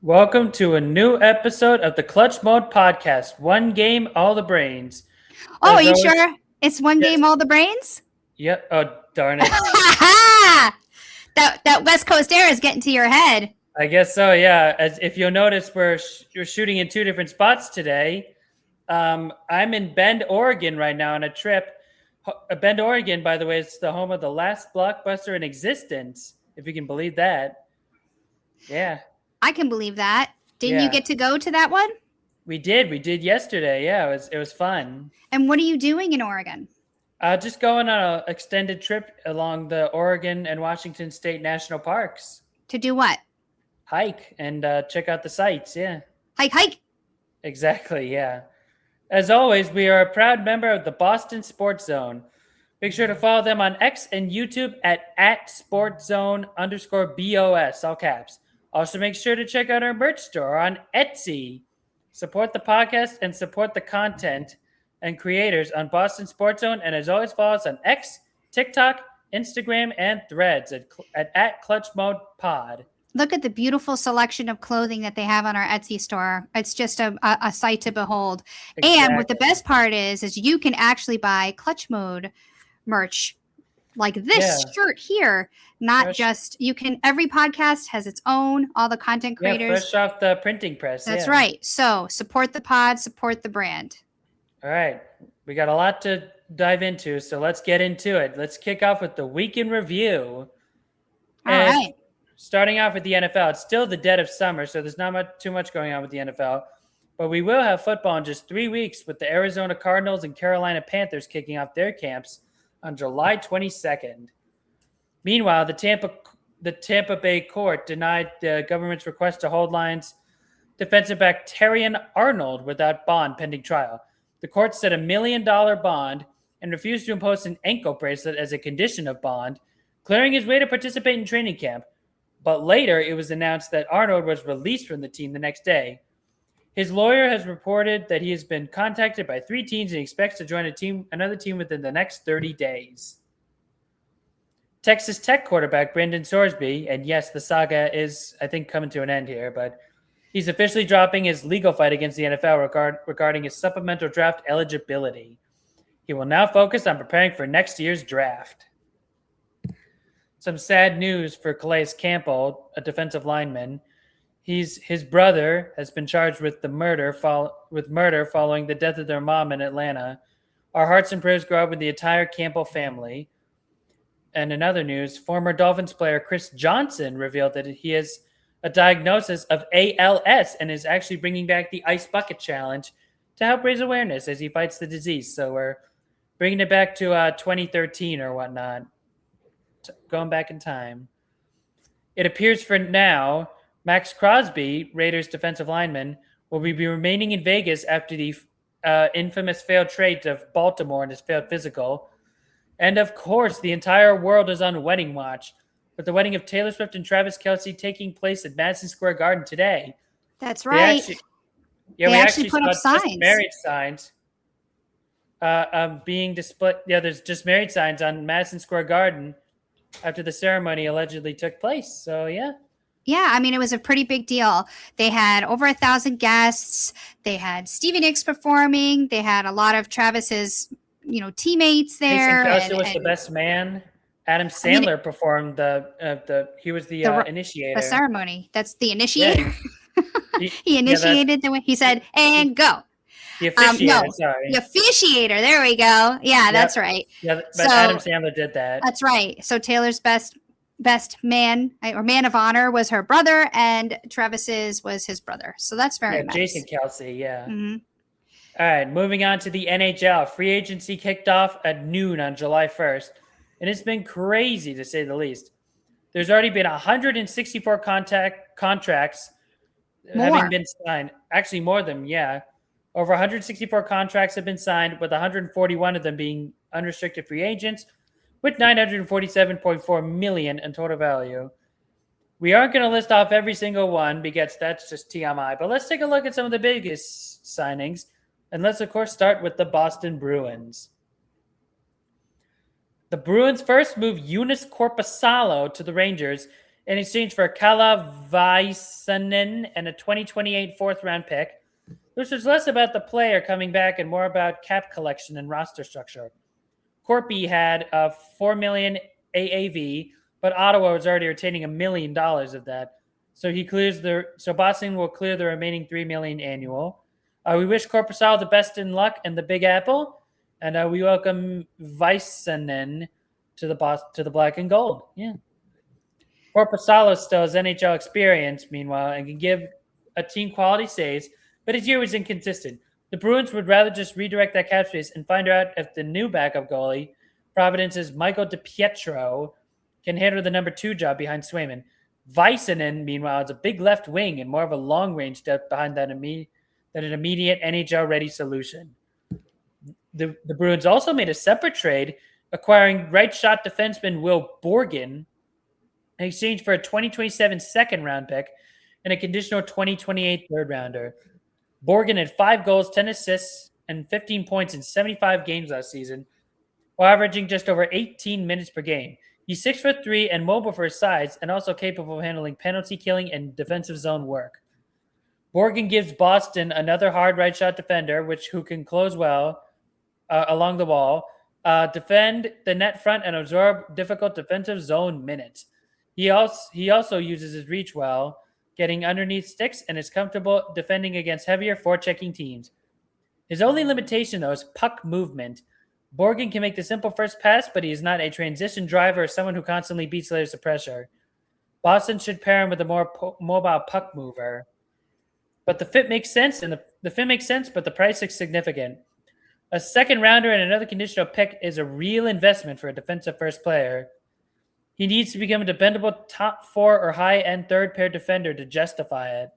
Welcome to a new episode of the Clutch Mode Podcast. One game, all the brains. Oh, are you always, sure it's one yes. game, all the brains? Yep. Oh, darn it. that West Coast air is getting to your head. I guess so, yeah. As if you'll notice, we're shooting in two different spots today. I'm in Bend, Oregon right now on a trip. Bend, Oregon, by the way, is the home of the last blockbuster in existence, if you can believe that. Yeah. I can believe that. Didn't you get to go to that one? We did yesterday. Yeah, it was fun. And what are you doing in Oregon? Just going on an extended trip along the Oregon and Washington State National Parks. To do what? Hike and check out the sights. Yeah. Hike. Exactly. Yeah. As always, we are a proud member of the Boston Sports Zone. Make sure to follow them on X and YouTube at @sportszone_BOS, all caps. Also, make sure to check out our merch store on Etsy. Support the podcast and support the content and creators on Boston Sports Zone. And as always, follow us on X, TikTok, Instagram, and Threads at Clutch Mode Pod. Look at the beautiful selection of clothing that they have on our Etsy store. It's just a sight to behold. Exactly. And what the best part is you can actually buy Clutch Mode merch like this shirt here. Not just, you can, every podcast has its own, all the content creators. Fresh off the printing press. That's right. So support the pod, support the brand. All right. We got a lot to dive into, so let's get into it. Let's kick off with the week in review. All right. Starting off with the NFL, it's still the dead of summer, so there's not too much going on with the NFL. But we will have football in just 3 weeks with the Arizona Cardinals and Carolina Panthers kicking off their camps on July 22nd. Meanwhile, the Tampa Bay court denied the government's request to hold Lions defensive back Terrion Arnold without bond pending trial. The court set $1 million bond and refused to impose an ankle bracelet as a condition of bond, clearing his way to participate in training camp. But later, it was announced that Arnold was released from the team the next day. His lawyer has reported that he has been contacted by 3 teams and expects to join another team within the next 30 days. Texas Tech quarterback Brandon Sorsby, and yes, the saga is, I think, coming to an end here, but he's officially dropping his legal fight against the NFL regarding his supplemental draft eligibility. He will now focus on preparing for next year's draft. Some sad news for Calais Campbell, a defensive lineman. His brother has been charged with murder following the death of their mom in Atlanta. Our hearts and prayers go out with the entire Campbell family. And in other news, former Dolphins player Chris Johnson revealed that he has a diagnosis of ALS and is actually bringing back the Ice Bucket Challenge to help raise awareness as he fights the disease. So we're bringing it back to 2013 or whatnot, going back in time. It appears for now, Max Crosby, Raiders defensive lineman, will be remaining in Vegas after the infamous failed trade of Baltimore and his failed physical. And of course, the entire world is on wedding watch, with the wedding of Taylor Swift and Travis Kelce taking place at Madison Square Garden today. That's right. We actually put up signs. Married signs being displayed. Yeah, there's just married signs on Madison Square Garden after the ceremony allegedly took place. So, yeah. Yeah, I mean, it was a pretty big deal. They had over 1,000 guests. They had Stevie Nicks performing. They had a lot of Travis's, teammates there. Jason Kelce was the best man. Adam Sandler performed he was the initiator. The ceremony. That's the initiator. Yeah. He initiated the way he said, and go. The officiator, sorry. The officiator. There we go. Yeah, that's right. Yeah, but Adam Sandler did that. That's right. So Taylor's best man or man of honor was her brother, and Travis's was his brother. So that's very nice. Jason Kelce, yeah. Mm-hmm. All right, moving on to the NHL. Free agency kicked off at noon on July 1st, and it's been crazy to say the least. There's already been 164 contracts having been signed. Actually, more than, Over 164 contracts have been signed, with 141 of them being unrestricted free agents, with $947.4 million in total value. We aren't going to list off every single one because that's just TMI, but let's take a look at some of the biggest signings. And let's, of course, start with the Boston Bruins. The Bruins first moved Eunice Korpisalo to the Rangers in exchange for Kala Väisänen and a 2028 fourth-round pick. This was less about the player coming back and more about cap collection and roster structure. Corpy had a $4 million AAV, but Ottawa was already retaining $1 million of that. So Boston will clear the remaining $3 million annual. We wish Korpisalo the best in luck and the Big Apple, and we welcome Väisänen to the black and gold. Yeah. Korpisalo still has NHL experience, meanwhile, and can give a team quality saves, but his year was inconsistent. The Bruins would rather just redirect that cap space and find out if the new backup goalie, Providence's Michael DiPietro, can handle the number 2 job behind Swayman. Väisänen, meanwhile, is a big left wing and more of a long-range depth behind than an immediate NHL-ready solution. The Bruins also made a separate trade, acquiring right-shot defenseman Will Borgen in exchange for a 2027 second-round pick and a conditional 2028 third-rounder. Borgen had 5 goals, 10 assists, and 15 points in 75 games last season, while averaging just over 18 minutes per game. He's 6'3" and mobile for his size, and also capable of handling penalty killing and defensive zone work. Borgen gives Boston another hard right shot defender, who can close well along the wall, defend the net front, and absorb difficult defensive zone minutes. He also uses his reach well, getting underneath sticks, and is comfortable defending against heavier forechecking teams. His only limitation, though, is puck movement. Borgen can make the simple first pass, but he is not a transition driver or someone who constantly beats layers of pressure. Boston should pair him with a more mobile puck mover. But the fit makes sense, but the price is significant. A second rounder and another conditional pick is a real investment for a defensive first player. He needs to become a dependable top 4 or high-end third-pair defender to justify it.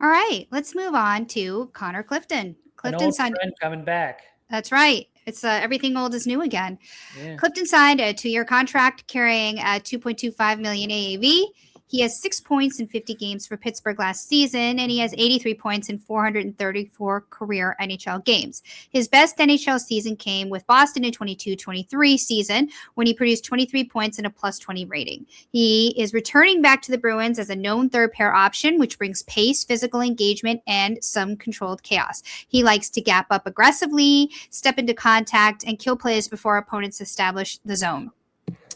All right, let's move on to Connor Clifton. Clifton signed coming back. That's right. It's everything old is new again. Yeah. Clifton signed a 2-year contract carrying a $2.25 million AAV. He has 6 points in 50 games for Pittsburgh last season, and he has 83 points in 434 career NHL games. His best NHL season came with Boston in 22-23 season, when he produced 23 points and a +20 rating. He is returning back to the Bruins as a known third pair option, which brings pace, physical engagement, and some controlled chaos. He likes to gap up aggressively, step into contact, and kill plays before opponents establish the zone.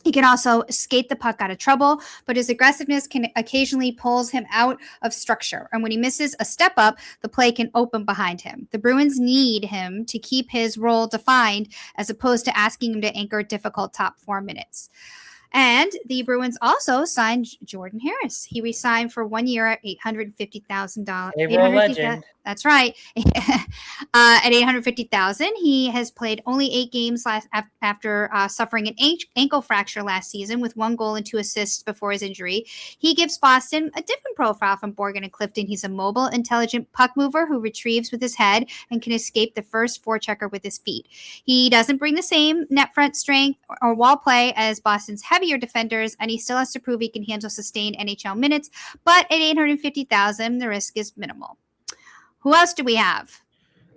He can also skate the puck out of trouble, but his aggressiveness can occasionally pulls him out of structure. And when he misses a step up, the play can open behind him. The Bruins need him to keep his role defined as opposed to asking him to anchor difficult top 4 minutes. And the Bruins also signed Jordan Harris. He re-signed for 1 year at $850,000. Payroll legend. That's right. At $850,000, he has played only 8 games after suffering an ankle fracture last season, with 1 goal and 2 assists before his injury. He gives Boston a different profile from Borgen and Clifton. He's a mobile, intelligent puck mover who retrieves with his head and can escape the first forechecker with his feet. He doesn't bring the same net front strength or wall play as Boston's heavier defenders, and he still has to prove he can handle sustained NHL minutes. But at $850,000, the risk is minimal. Who else do we have?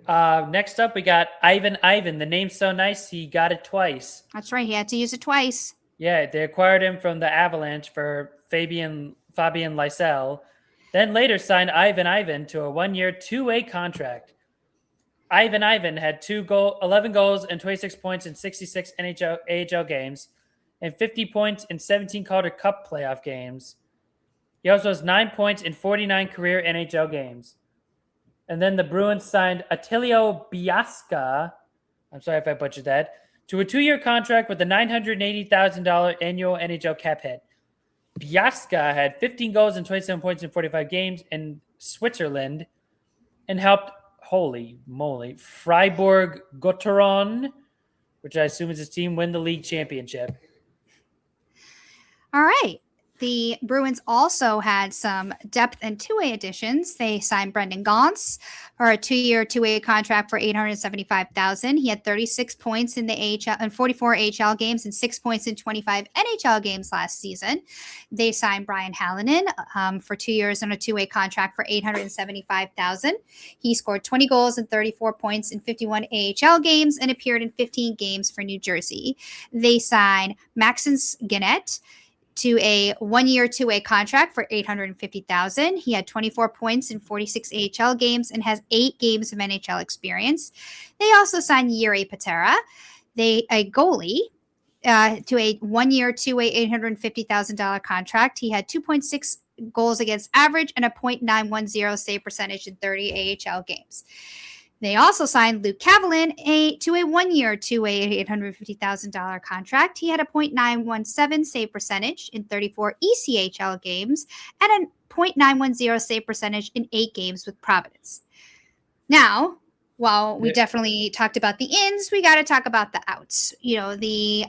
Next up, we got Ivan. The name's so nice, he got it twice. That's right. He had to use it twice. Yeah, they acquired him from the Avalanche for Fabian Lysell, then later signed Ivan to a 1-year, 2-way contract. Ivan had 11 goals and 26 points in 66 AHL games and 50 points in 17 Calder Cup playoff games. He also has 9 points in 49 career NHL games. And then the Bruins signed Attilio Biasca, I'm sorry if I butchered that, to a 2-year contract with a $980,000 annual NHL cap hit. Biasca had 15 goals and 27 points in 45 games in Switzerland and helped, holy moly, Freiburg-Gotteron, which I assume is his team, win the league championship. All right. The Bruins also had some depth and 2-way additions. They signed Brendan Gaunce for a 2-year, 2-way contract for $875,000. He had 36 points in the AHL and 44 AHL games and 6 points in 25 NHL games last season. They signed Brian Hallinan for 2 years on a 2-way contract for $875,000. He scored 20 goals and 34 points in 51 AHL games and appeared in 15 games for New Jersey. They signed Maxence Gannett to a 1-year, 2-way contract for $850,000. He had 24 points in 46 AHL games and has 8 games of NHL experience. They also signed Yuri Patera, a goalie, to a 1-year, 2-way, $850,000 contract. He had 2.6 goals against average and a .910 save percentage in 30 AHL games. They also signed Luke Kavalin to a 1-year, 2-way, $850,000 contract. He had a .917 save percentage in 34 ECHL games and a .910 save percentage in 8 games with Providence. Now, while we definitely talked about the ins, we got to talk about the outs. The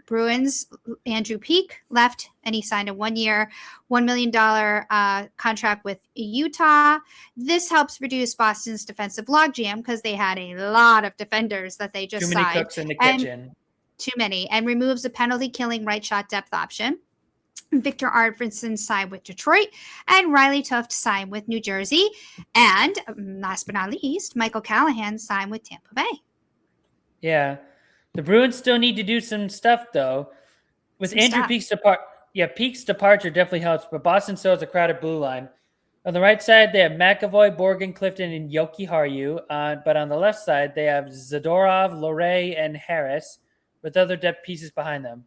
Bruins, Andrew Peeke left, and he signed a 1-year, $1 million contract with Utah. This helps reduce Boston's defensive logjam because they had a lot of defenders that they just signed. Too many cooks in the kitchen. Too many. And removes a penalty-killing right shot depth option. Victor Arvidsson signed with Detroit, and Riley Tuft signed with New Jersey. And last but not least, Michael Callahan signed with Tampa Bay. Yeah. The Bruins still need to do some stuff, though. With Andrew Peeke's Peeke's departure definitely helps, but Boston still has a crowded blue line. On the right side, they have McAvoy, Borgen, Clifton, and Yoki Haru. But on the left side, they have Zadorov, Lorey, and Harris, with other depth pieces behind them.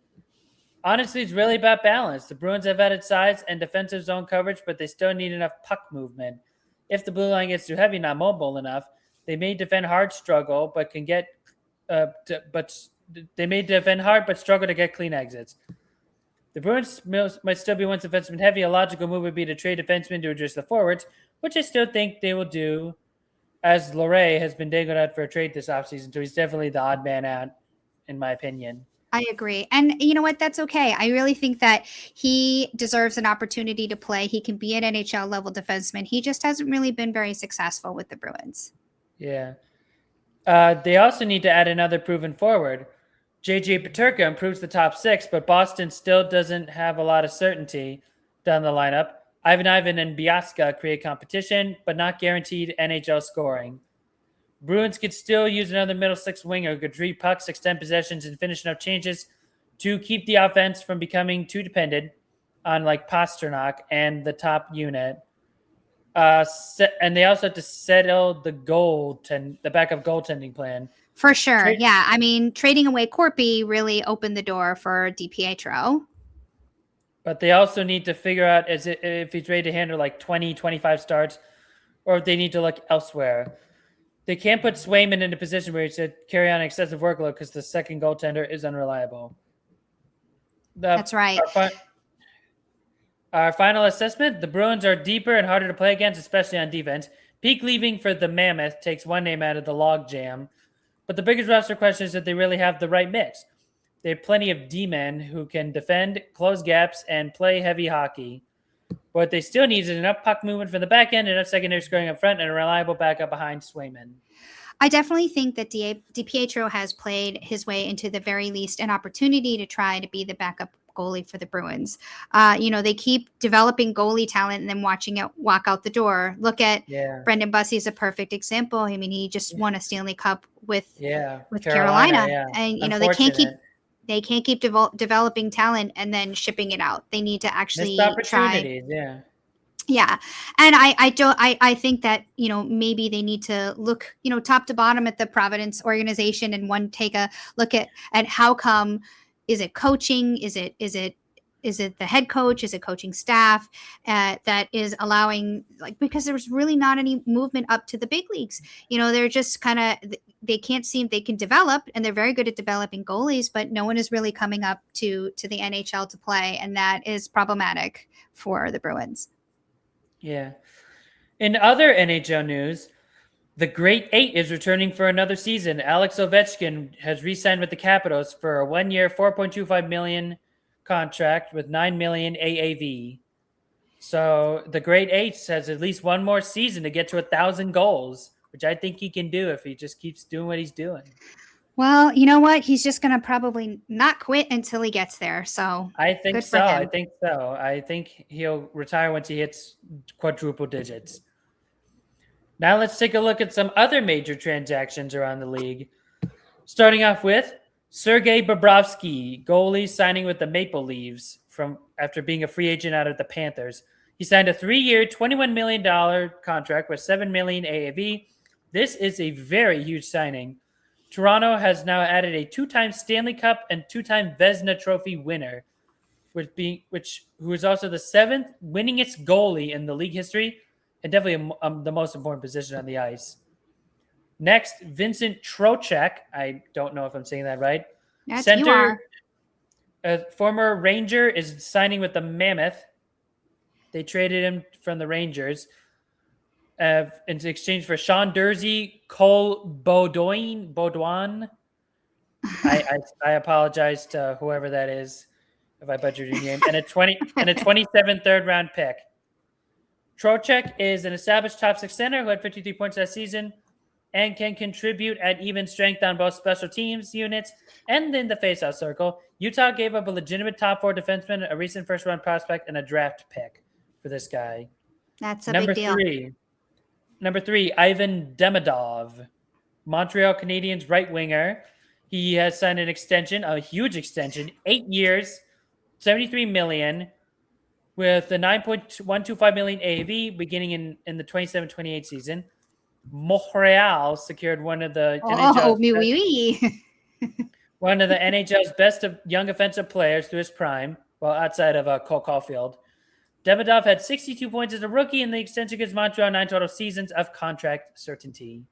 Honestly, it's really about balance. The Bruins have added size and defensive zone coverage, but they still need enough puck movement. If the blue line gets too heavy, not mobile enough, they may defend hard, struggle, but can get they may defend hard but struggle to get clean exits. The Bruins might still be once defenseman heavy. A logical move would be to trade defensemen to address the forwards, which I still think they will do, as Lorey has been dangled out for a trade this offseason, so he's definitely the odd man out, in my opinion. I agree. And you know what? That's okay. I really think that he deserves an opportunity to play. He can be an NHL level defenseman. He just hasn't really been very successful with the Bruins. Yeah. They also need to add another proven forward. JJ Peterka improves the top 6, but Boston still doesn't have a lot of certainty down the lineup. Ivan and Biasca create competition, but not guaranteed NHL scoring. Bruins could still use another middle 6 winger who could retrieve pucks, extend possessions, and finish enough changes to keep the offense from becoming too dependent on Pasternak and the top unit. And they also have to settle the backup goaltending plan. For sure. Yeah. I mean, trading away Corpy really opened the door for DiPietro. But they also need to figure out if he's ready to handle 20, 25 starts, or if they need to look elsewhere. They can't put Swayman in a position where he should carry on excessive workload because the second goaltender is unreliable. That's right. Our final assessment, the Bruins are deeper and harder to play against, especially on defense. Peeke leaving for the Mammoth takes one name out of the log jam. But the biggest roster question is that they really have the right mix. They have plenty of D-men who can defend, close gaps, and play heavy hockey. What they still need is enough puck movement from the back end, enough secondary scoring up front, and a reliable backup behind Swayman. I definitely think that DiPietro has played his way into the very least an opportunity to try to be the backup goalie for the Bruins. They keep developing goalie talent and then watching it walk out the door. Look at Brendan Bussey is a perfect example. I mean, he just won a Stanley Cup with Carolina. Yeah. And they can't keep developing talent and then shipping it out. They need to actually try. Yeah. And I think that, maybe they need to look, top to bottom at the Providence organization and take a look at how come. Is it coaching? Is it the head coach? Is it coaching staff that is allowing, because there's really not any movement up to the big leagues. They're just they can't seem they can develop, and they're very good at developing goalies, but no one is really coming up to the NHL to play, and that is problematic for the Bruins. Yeah. In other NHL news, the Great Eight is returning for another season. Alex Ovechkin has re-signed with the Capitals for a 1-year, $4.25 million contract with $9 million AAV. So the Great Eight has at least one more season to get to 1,000 goals, which I think he can do if he just keeps doing what he's doing. Well, you know what? He's just going to probably not quit until he gets there. So I think so. I think he'll retire once he hits quadruple digits. Now let's take a look at some other major transactions around the league. Starting off with Sergei Bobrovsky, goalie, signing with the Maple Leafs after being a free agent out of the Panthers. He signed a 3-year, $21 million contract with $7 million AAV. This is a very huge signing. Toronto has now added a 2-time Stanley Cup and 2-time Vezina Trophy winner, who is also the 7th winningest goalie in the league history, and definitely the most important position on the ice. Next, Vincent Trocheck. I don't know if I'm saying that right. Yes, Center, you are. a former Ranger, is signing with the Mammoth. They traded him from the Rangers in exchange for Sean Dursey, Cole Baudouin. I apologize to whoever that is if I butchered your name. And a 27th third-round pick. Trocheck is an established top 6 center who had 53 points last season and can contribute at even strength on both special teams units and in the faceoff circle. Utah gave up a legitimate top 4 defenseman, a recent first-round prospect, and a draft pick for this guy. That's a big deal. Number 3, Ivan Demidov, Montreal Canadiens right winger. He has signed an extension, a huge extension, 8 years, $73 million, with the $9.125 million AAV beginning in the 27-28 season. Montreal secured one of the NHL's best of young offensive players through his prime, well, outside of Cole Caulfield. Demidov had 62 points as a rookie, and the extension gives Montreal 9 total seasons of contract certainty.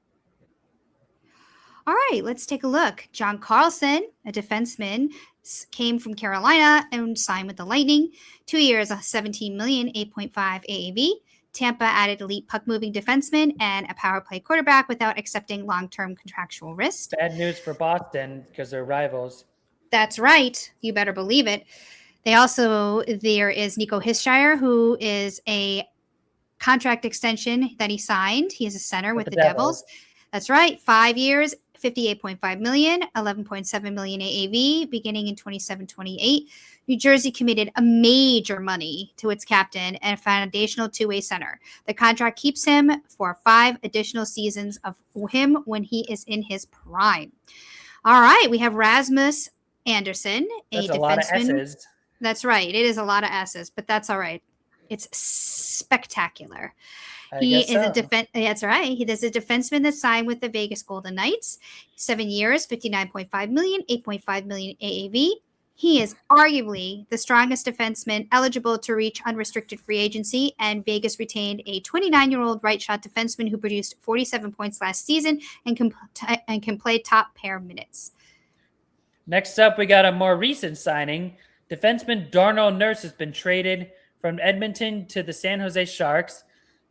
All right, let's take a look. John Carlson, a defenseman, came from Carolina and signed with the Lightning. 2 years, $17 million, 8.5 AAV. Tampa added elite puck-moving defenseman and a power play quarterback without accepting long-term contractual risk. Bad news for Boston because they're rivals. That's right. You better believe it. There is Nico Hischier, who is a contract extension that he signed. He is a center with the Devils. That's right. 5 years, $58.5 million, $11.7 million AAV, beginning in 27-28. New Jersey committed a major money to its captain and a foundational two-way center. The contract keeps him for 5 additional seasons of him when he is in his prime. All right, we have Rasmus Anderson, That's a lot of S's. That's right. It is a lot of S's, but that's all right. It's spectacular. That's right. He is a defenseman that signed with the Vegas Golden Knights. 7 years, $59.5 million, $8.5 million AAV. He is arguably the strongest defenseman eligible to reach unrestricted free agency, and Vegas retained a 29-year-old right-shot defenseman who produced 47 points last season and can play top pair minutes. Next up, we got a more recent signing. Defenseman Darnell Nurse has been traded from Edmonton to the San Jose Sharks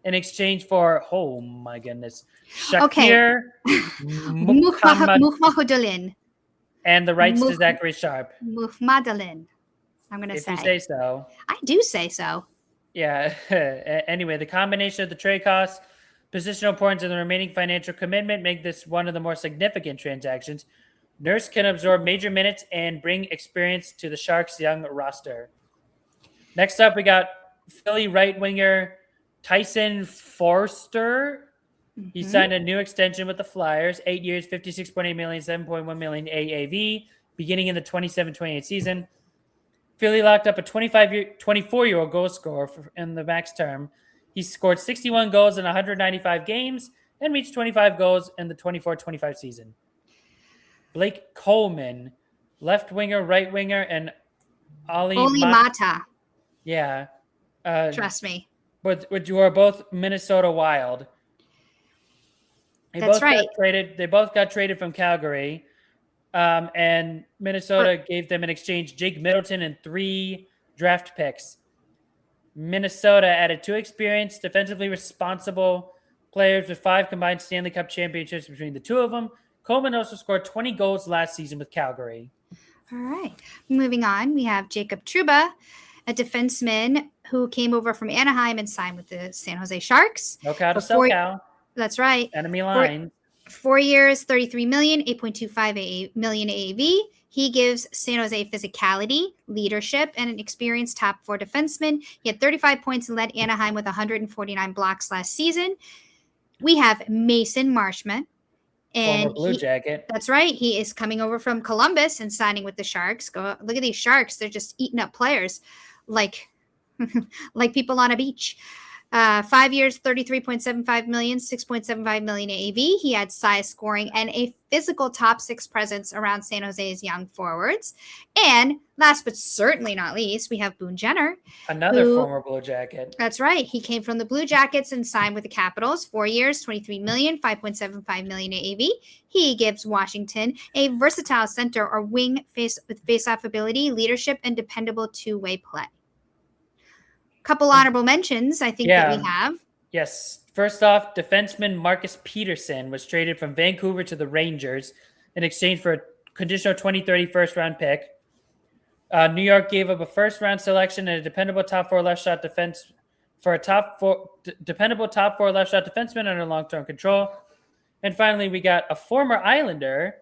in exchange for, oh my goodness, Shakir Mukhamadullin. And the rights to Zachary Sharp. Mukhamadullin. I'm going to say. If you say so. I do say so. Yeah. Anyway, the combination of the trade costs, positional importance, and the remaining financial commitment make this one of the more significant transactions. Nurse can absorb major minutes and bring experience to the Sharks' young roster. Next up, we got Philly right winger Tyson Forster. He signed a new extension with the Flyers, 8 years, $56.8 million, $7.1 million AAV, beginning in the 27-28 season. Philly locked up a 24-year-old goal scorer in the max term. He scored 61 goals in 195 games and reached 25 goals in the 24-25 season. Blake Coleman, left winger, right winger, and Ali Mata. Yeah. Trust me. But you are both Minnesota Wild. That's right. They both got traded from Calgary. And Minnesota gave them in exchange Jake Middleton and 3 draft picks. Minnesota added 2 experienced, defensively responsible players with 5 combined Stanley Cup championships between the 2 of them. Coleman also scored 20 goals last season with Calgary. All right. Moving on, we have Jacob Trouba, a defenseman who came over from Anaheim and signed with the San Jose Sharks. SoCal to SoCal. That's right. Enemy line. 4 years, $33 million, $8.25 million AAV. He gives San Jose physicality, leadership, and an experienced top 4 defenseman. He had 35 points and led Anaheim with 149 blocks last season. We have Mason Marchment, Former And Blue Jacket. that's right. He is coming over from Columbus and signing with the Sharks. Go look at these Sharks. They're just eating up players like like people on a beach. 5 years, 33.75 million, 6.75 million AAV. He had size, scoring, and a physical top six presence around San Jose's young forwards. And last but certainly not least, we have Boone Jenner. Another former Blue Jacket. That's right. He came from the Blue Jackets and signed with the Capitals. 4 years, 23 million, 5.75 million AAV. He gives Washington a versatile center or wing with face-off ability, leadership, and dependable two-way play. Couple honorable mentions, I think, that we have. Yes. First off, defenseman Marcus Peterson was traded from Vancouver to the Rangers in exchange for a conditional 2030 first-round pick. New York gave up a first-round selection and a dependable top four left shot defense for a dependable top four left shot defenseman under long-term control. And finally, we got a former Islander,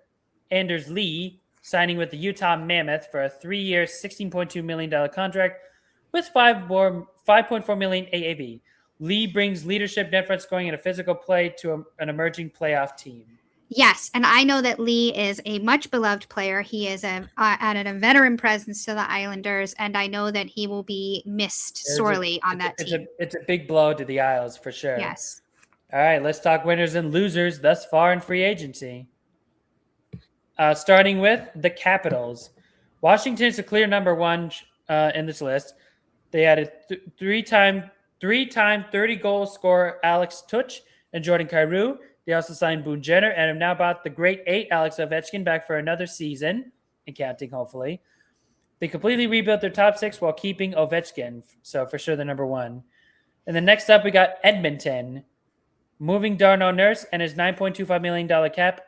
Anders Lee, signing with the Utah Mammoth for a 3-year, $16.2 million contract with 5.4 million AAV. Lee brings leadership, net front scoring, and a physical play to an emerging playoff team. Yes, and I know that Lee is a much beloved player. He is added a veteran presence to the Islanders, and I know that he will be missed sorely on that team. It's a big blow to the Isles for sure. Yes. All right, let's talk winners and losers thus far in free agency. Starting with the Capitals. Washington is a clear number one in this list. They added three-time 30-goal scorer Alex Tuch and Jordan Kyrou. They also signed Boone Jenner and have now brought the great 8 Alex Ovechkin back for another season, and counting, hopefully. They completely rebuilt their top 6 while keeping Ovechkin, so for sure they're number one. And then next up, we got Edmonton. Moving Darnell Nurse and his $9.25 million cap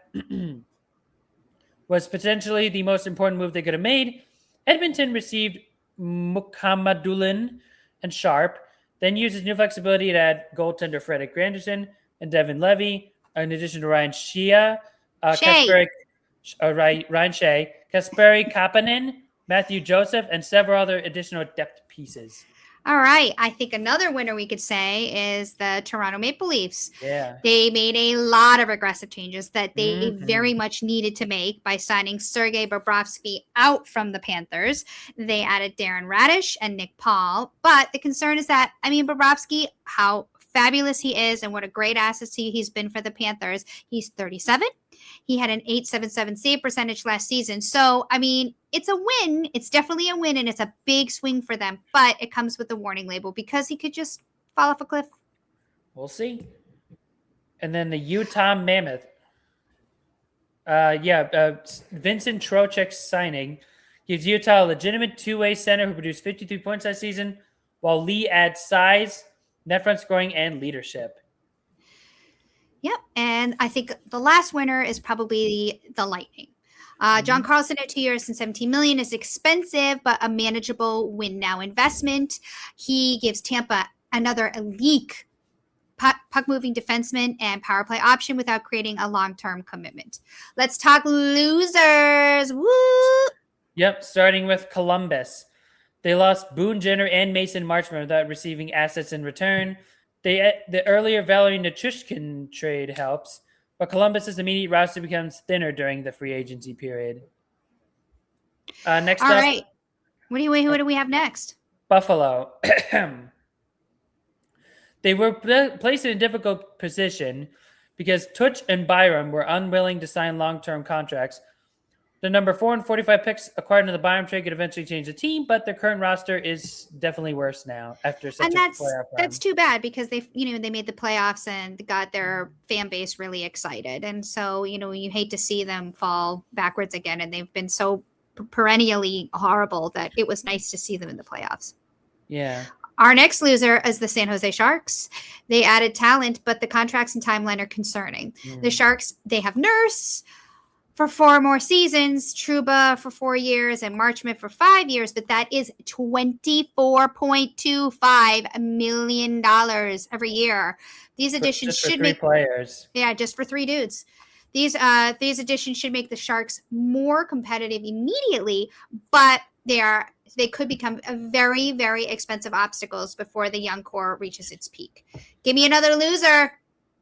was potentially the most important move they could have made. Edmonton received Mukhamadullin and Sharp, then used his new flexibility to add goaltender Fredrik Granderson and Devin Levy, in addition to Ryan Shea, Ryan Shea, Kasperi Kapanen, Matthew Joseph, and several other additional depth pieces. All right. I think another winner we could say is the Toronto Maple Leafs. Yeah. They made a lot of aggressive changes that they very much needed to make by signing Sergei Bobrovsky out from the Panthers. They added Darren Radish and Nick Paul. But the concern is that, Bobrovsky, how fabulous he is and what a great asset he's been for the Panthers. He's 37. He had an .877 save percentage last season. So, it's a win. It's definitely a win, and it's a big swing for them. But it comes with a warning label because he could just fall off a cliff. We'll see. And then the Utah Mammoth. Vincent Trocheck's signing gives Utah a legitimate two-way center who produced 53 points last season, while Lee adds size, net front scoring, and leadership. Yep, and I think the last winner is probably the Lightning. John Carlson at 2 years and $17 million is expensive, but a manageable win-now investment. He gives Tampa another elite puck-moving defenseman and power play option without creating a long-term commitment. Let's talk losers. Woo! Yep, starting with Columbus. They lost Boone Jenner and Mason Marchment without receiving assets in return. The earlier Valerie Nichushkin trade helps, but Columbus's immediate roster becomes thinner during the free agency period. Next All up. All right. Who do we have next? Buffalo. They were placed in a difficult position because Tuch and Byram were unwilling to sign long-term contracts. The number 4 and 45 picks acquired in the Byram trade could eventually change the team, but their current roster is definitely worse now after such a playoff run. That's too bad because they made the playoffs and got their fan base really excited, and so you hate to see them fall backwards again. And they've been so perennially horrible that it was nice to see them in the playoffs. Yeah. Our next loser is the San Jose Sharks. They added talent, but the contracts and timeline are concerning. The Sharks, they have Nurse for 4 more seasons, Trouba for 4 years, and Marchment for 5 years, but that is $24.25 million every year. These additions should make players. Yeah, just for 3 dudes. These additions should make the Sharks more competitive immediately, but they could become a very, very expensive obstacles before the young core reaches its peak. Give me another loser.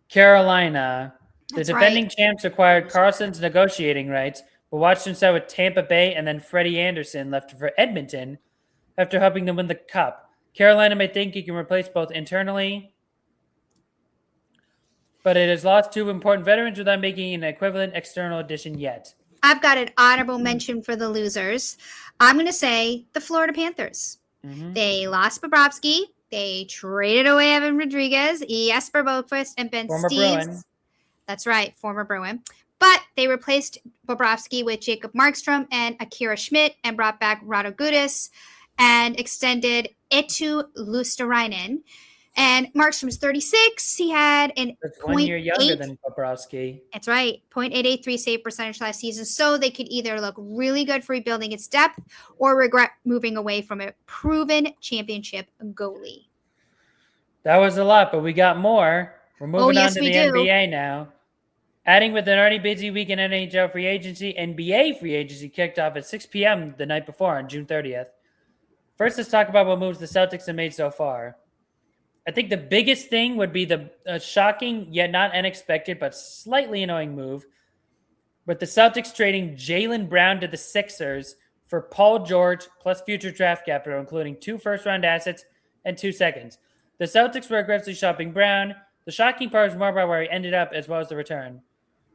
Carolina. The That's right. defending champs acquired Carlson's negotiating rights, but watched him side with Tampa Bay, and then Freddie Anderson left for Edmonton after helping them win the Cup. Carolina may think he can replace both internally, but it has lost two important veterans without making an equivalent external addition yet. I've got an honorable mention for the losers. I'm going to say the Florida Panthers. Mm-hmm. They lost Bobrovsky. They traded away Evan Rodriguez, Jesper Boqvist, and Ben Former Steves. Bruin. That's right, former Bruin. But they replaced Bobrovsky with Jacob Markstrom and Akira Schmidt and brought back Rado Gudis and extended Eetu Luostarinen. And Markstrom's 36. He had an That's 1 year younger than Bobrovsky. That's right. 0.883 save percentage last season. So they could either look really good for rebuilding its depth or regret moving away from a proven championship goalie. That was a lot, but we got more. We're moving on to the do. NBA now. Adding with an already busy week in NHL free agency, NBA free agency kicked off at 6 p.m. the night before on June 30th. First, let's talk about what moves the Celtics have made so far. I think the biggest thing would be the shocking yet not unexpected but slightly annoying move with the Celtics trading Jaylen Brown to the Sixers for Paul George plus future draft capital, including 2 first-round assets and 2 seconds. The Celtics were aggressively shopping Brown. The shocking part is more about where he ended up as well as the return.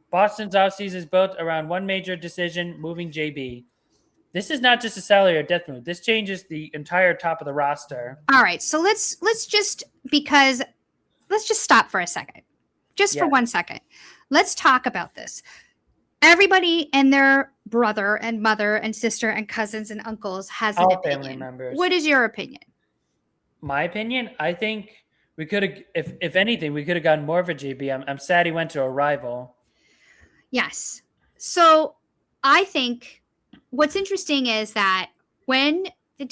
Boston's offseason is built around one major decision, moving JB. This is not just a salary or death move. This changes the entire top of the roster. All right, so let's just stop for a second. Just for 1 second. Let's talk about this. Everybody and their brother and mother and sister and cousins and uncles has an All opinion. family members. What is your opinion? My opinion, I think we could have, if anything, we could have gotten more of a JB. I'm sad he went to a rival. Yes. So I think what's interesting is that when the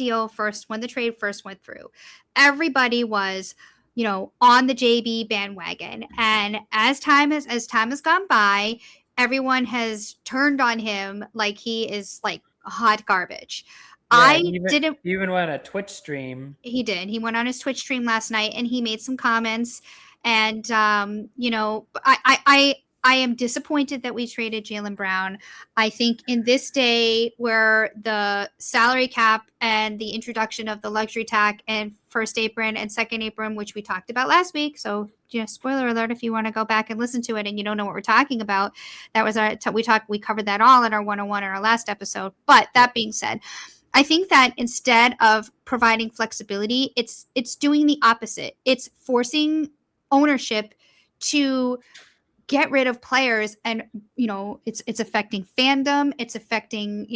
trade first went through, everybody was, on the JB bandwagon. And as time has gone by, everyone has turned on him like he is like hot garbage. Yeah, he even went on a Twitch stream. He did. He went on his Twitch stream last night and he made some comments. And I am disappointed that we traded Jaylen Brown. I think in this day where the salary cap and the introduction of the luxury tax and first apron and second apron, which we talked about last week. So, spoiler alert, if you want to go back and listen to it and you don't know what we're talking about, that was we covered that all in our 101 in our last episode. But that being said, I think that instead of providing flexibility, it's doing the opposite. It's forcing ownership to get rid of players, and it's affecting fandom, it's affecting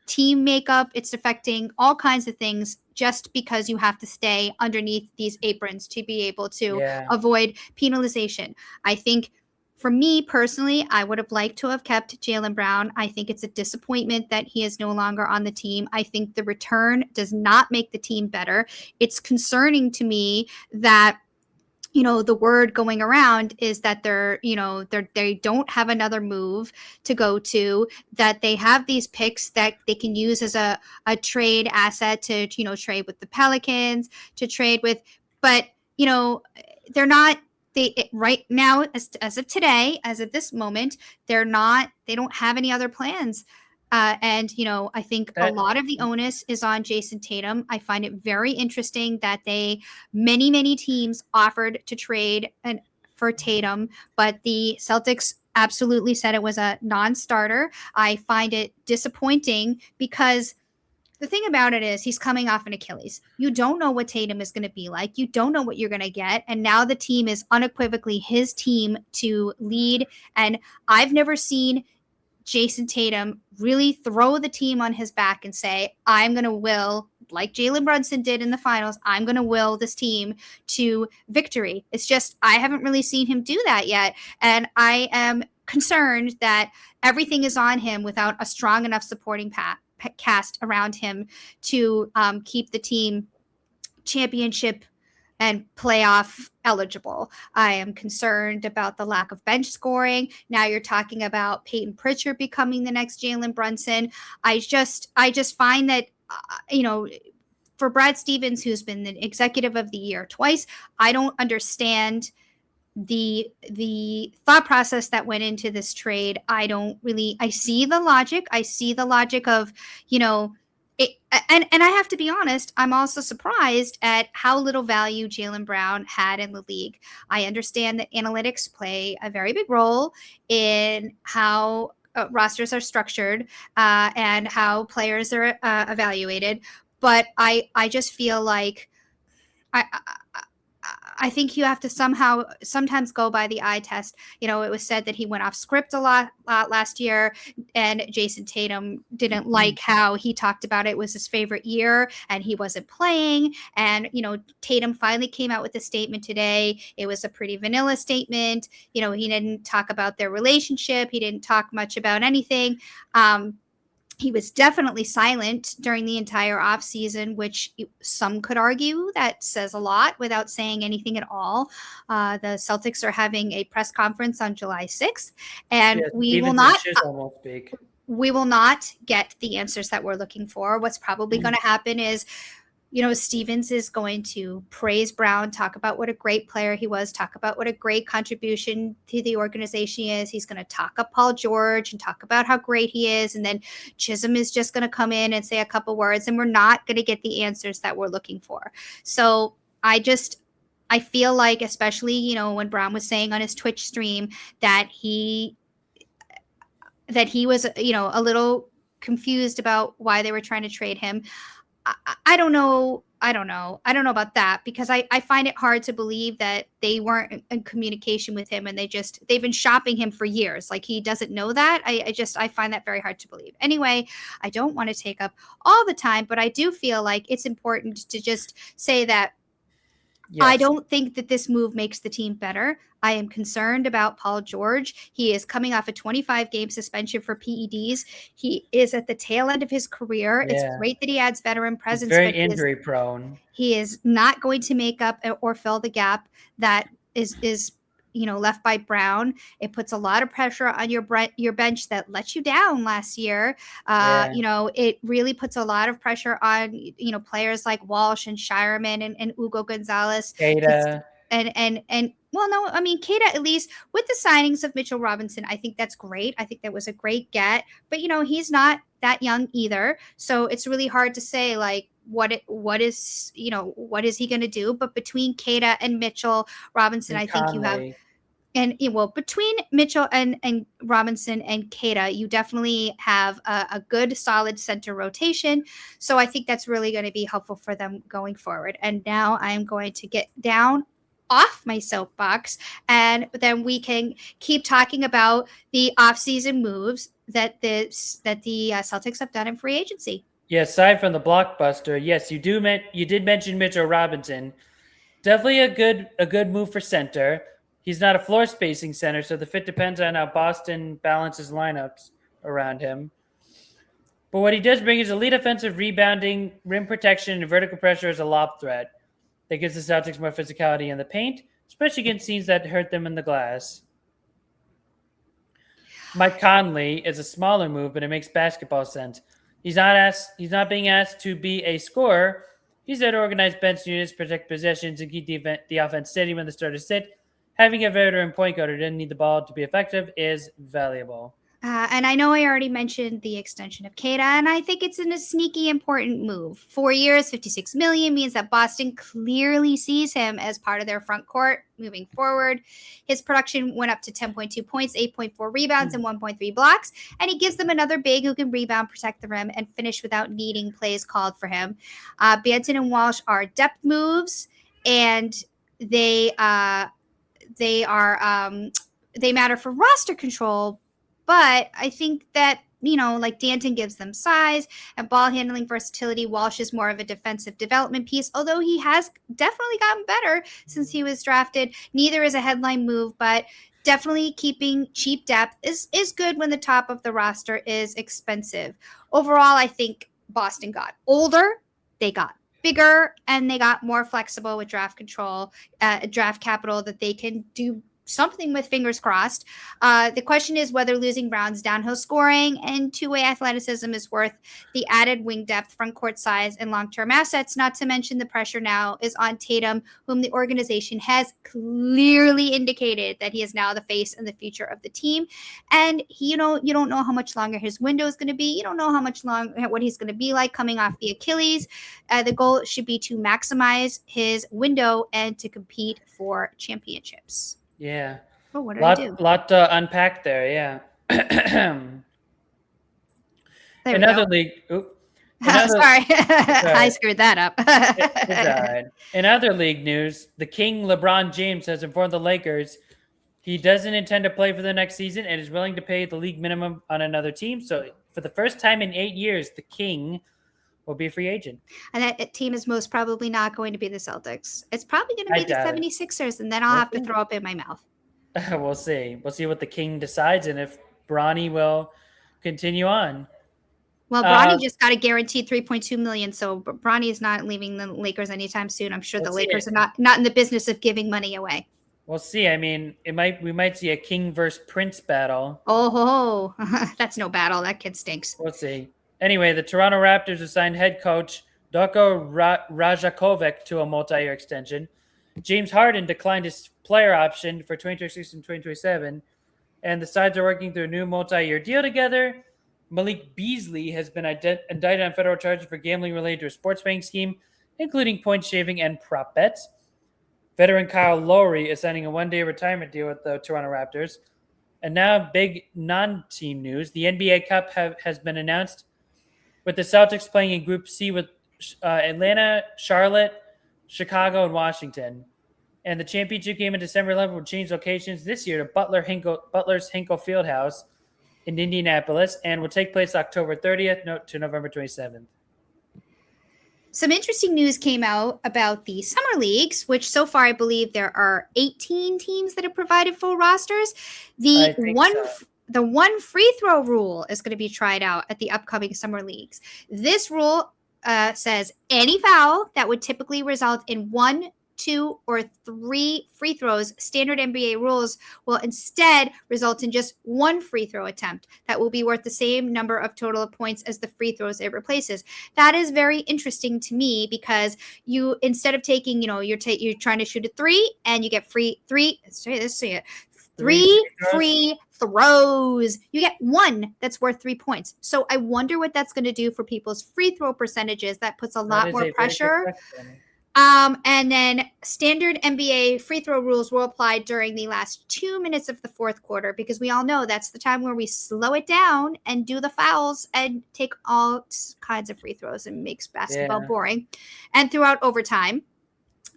team makeup, it's affecting all kinds of things just because you have to stay underneath these aprons to be able to avoid penalization. I think for me personally, I would have liked to have kept Jaylen Brown. I think it's a disappointment that he is no longer on the team. I think the return does not make the team better. It's concerning to me that the word going around is that they don't have another move to go to, that they have these picks that they can use as a trade asset to, trade with the Pelicans, to trade with, but, they're not, right now, as of today, as of this moment, they don't have any other plans. And I think a lot of the onus is on Jason Tatum. I find it very interesting that many teams offered to trade for Tatum, but the Celtics absolutely said it was a non-starter. I find it disappointing because the thing about it is he's coming off an Achilles. You don't know what Tatum is going to be like. You don't know what you're going to get. And now the team is unequivocally his team to lead. And I've never seen Jason Tatum really throw the team on his back and say, I'm going to will, like Jalen Brunson did in the finals, I'm going to will this team to victory. It's just, I haven't really seen him do that yet. And I am concerned that everything is on him without a strong enough supporting cast around him to keep the team championship and playoff eligible. I am concerned about the lack of bench scoring. Now you're talking about Peyton Pritchard becoming the next Jalen Brunson. I just find that, for Brad Stevens, who's been the executive of the year twice, I don't understand the thought process that went into this trade, I see the logic. I see the logic of, it, and I have to be honest, I'm also surprised at how little value Jaylen Brown had in the league. I understand that analytics play a very big role in how rosters are structured and how players are evaluated, but I just feel like I, I think you have to sometimes go by the eye test. It was said that he went off script a lot last year, and Jason Tatum didn't like how he talked about it was his favorite year and he wasn't playing. And, Tatum finally came out with a statement today. It was a pretty vanilla statement. He didn't talk about their relationship. He didn't talk much about anything. He was definitely silent during the entire offseason, which some could argue that says a lot without saying anything at all. The Celtics are having a press conference on July 6th, and we will not get the answers that we're looking for. What's probably going to happen is Stevens is going to praise Brown, talk about what a great player he was, talk about what a great contribution to the organization he is. He's going to talk up Paul George and talk about how great he is. And then Chisholm is just going to come in and say a couple words, and we're not going to get the answers that we're looking for. So I feel like, especially, when Brown was saying on his Twitch stream that he was, a little confused about why they were trying to trade him. I don't know. I don't know about that, because I find it hard to believe that they weren't in communication with him and they've been shopping him for years. Like, he doesn't know that. I find that very hard to believe. Anyway, I don't want to take up all the time, but I do feel like it's important to just say that yes. I don't think that this move makes the team better. I am concerned about Paul George. He is coming off a 25-game suspension for PEDs. He is at the tail end of his career. Yeah. It's great that he adds veteran presence. He's very injury prone. He is not going to make up or fill the gap that is left by Brown. It puts a lot of pressure on your bench that let you down last year. It really puts a lot of pressure on, players like Walsh and Shireman and Hugo Gonzalez. Keita. Keita, at least with the signings of Mitchell Robinson, I think that's great. I think that was a great get, but he's not that young either. So it's really hard to say, like, what is he going to do? But between Keita and Mitchell Robinson, I think you have, between Mitchell and Robinson and Keita, you definitely have a good, solid center rotation. So I think that's really going to be helpful for them going forward. And now I'm going to get down off my soapbox, and then we can keep talking about the offseason moves that the Celtics have done in free agency. Yeah, aside from the blockbuster, yes, you did mention Mitchell Robinson. Definitely a good move for center. He's not a floor spacing center, so the fit depends on how Boston balances lineups around him. But what he does bring is elite offensive rebounding, rim protection, and vertical pressure as a lob threat that gives the Celtics more physicality in the paint, especially against teams that hurt them in the glass. Mike Conley is a smaller move, but it makes basketball sense. He's not being asked to be a scorer. He's there to organize bench units, protect possessions, and keep the offense steady when the starters sit. Having a veteran point guard who didn't need the ball to be effective is valuable. And I know I already mentioned the extension of Keita, and I think it's a sneaky important move. 4 years, $56 million means that Boston clearly sees him as part of their front court moving forward. His production went up to 10.2 points, 8.4 rebounds, and 1.3 blocks, and he gives them another big who can rebound, protect the rim, and finish without needing plays called for him. Banton and Walsh are depth moves, and they matter for roster control. But I think that, like Danton gives them size and ball handling versatility. Walsh is more of a defensive development piece, although he has definitely gotten better since he was drafted. Neither is a headline move, but definitely keeping cheap depth is good when the top of the roster is expensive. Overall, I think Boston got older, they got bigger, and they got more flexible with draft control, draft capital that they can do something with fingers crossed. The question is whether losing Brown's downhill scoring and two-way athleticism is worth the added wing depth, front court size, and long-term assets, not to mention the pressure now is on Tatum, whom the organization has clearly indicated that he is now the face and the future of the team. And, you don't know how much longer his window is going to be. You don't know how much what he's going to be like coming off the Achilles. The goal should be to maximize his window and to compete for championships. Yeah. Oh, what did I do? Lot to unpack there, yeah. Another league. Sorry. I screwed that up. It's all right. In other league news, the King LeBron James has informed the Lakers he doesn't intend to play for the next season and is willing to pay the league minimum on another team. So for the first time in 8 years, the King will be a free agent. And that team is most probably not going to be the Celtics. It's probably going to be the 76ers, and then I'll have to throw up in my mouth. We'll see. We'll see what the King decides and if Bronny will continue on. Well, Bronny just got a guaranteed $3.2 million, so Bronny is not leaving the Lakers anytime soon. I'm sure the Lakers are not in the business of giving money away. We'll see. I mean, we might see a King versus Prince battle. Oh, that's no battle. That kid stinks. We'll see. Anyway, the Toronto Raptors assigned head coach Doko Rajakovic to a multi-year extension. James Harden declined his player option for 2026 and 2027, and the sides are working through a new multi-year deal together. Malik Beasley has been indicted on federal charges for gambling related to a sports betting scheme, including point shaving and prop bets. Veteran Kyle Lowry is signing a one-day retirement deal with the Toronto Raptors. And now big non-team news. The NBA Cup has been announced, with the Celtics playing in Group C with Atlanta, Charlotte, Chicago, and Washington. And the championship game on December 11th will change locations this year to Butler's Hinkle Fieldhouse in Indianapolis and will take place October 30th to November 27th. Some interesting news came out about the summer leagues, which so far I believe there are 18 teams that have provided full rosters. The one free throw rule is going to be tried out at the upcoming summer leagues. This rule says any foul that would typically result in 1, 2, or 3 free throws, standard NBA rules will instead result in just 1 free throw attempt that will be worth the same number of total points as the free throws it replaces. That is very interesting to me because you, instead of taking, you're trying to shoot a 3 and you get free 3. Let's see it. 3 free throws. You get 1 that's worth 3 points. So I wonder what that's going to do for people's free throw percentages. That puts a lot more pressure. And then standard NBA free throw rules will apply during the last 2 minutes of the fourth quarter, because we all know that's the time where we slow it down and do the fouls and take all kinds of free throws and makes basketball boring, and throughout overtime.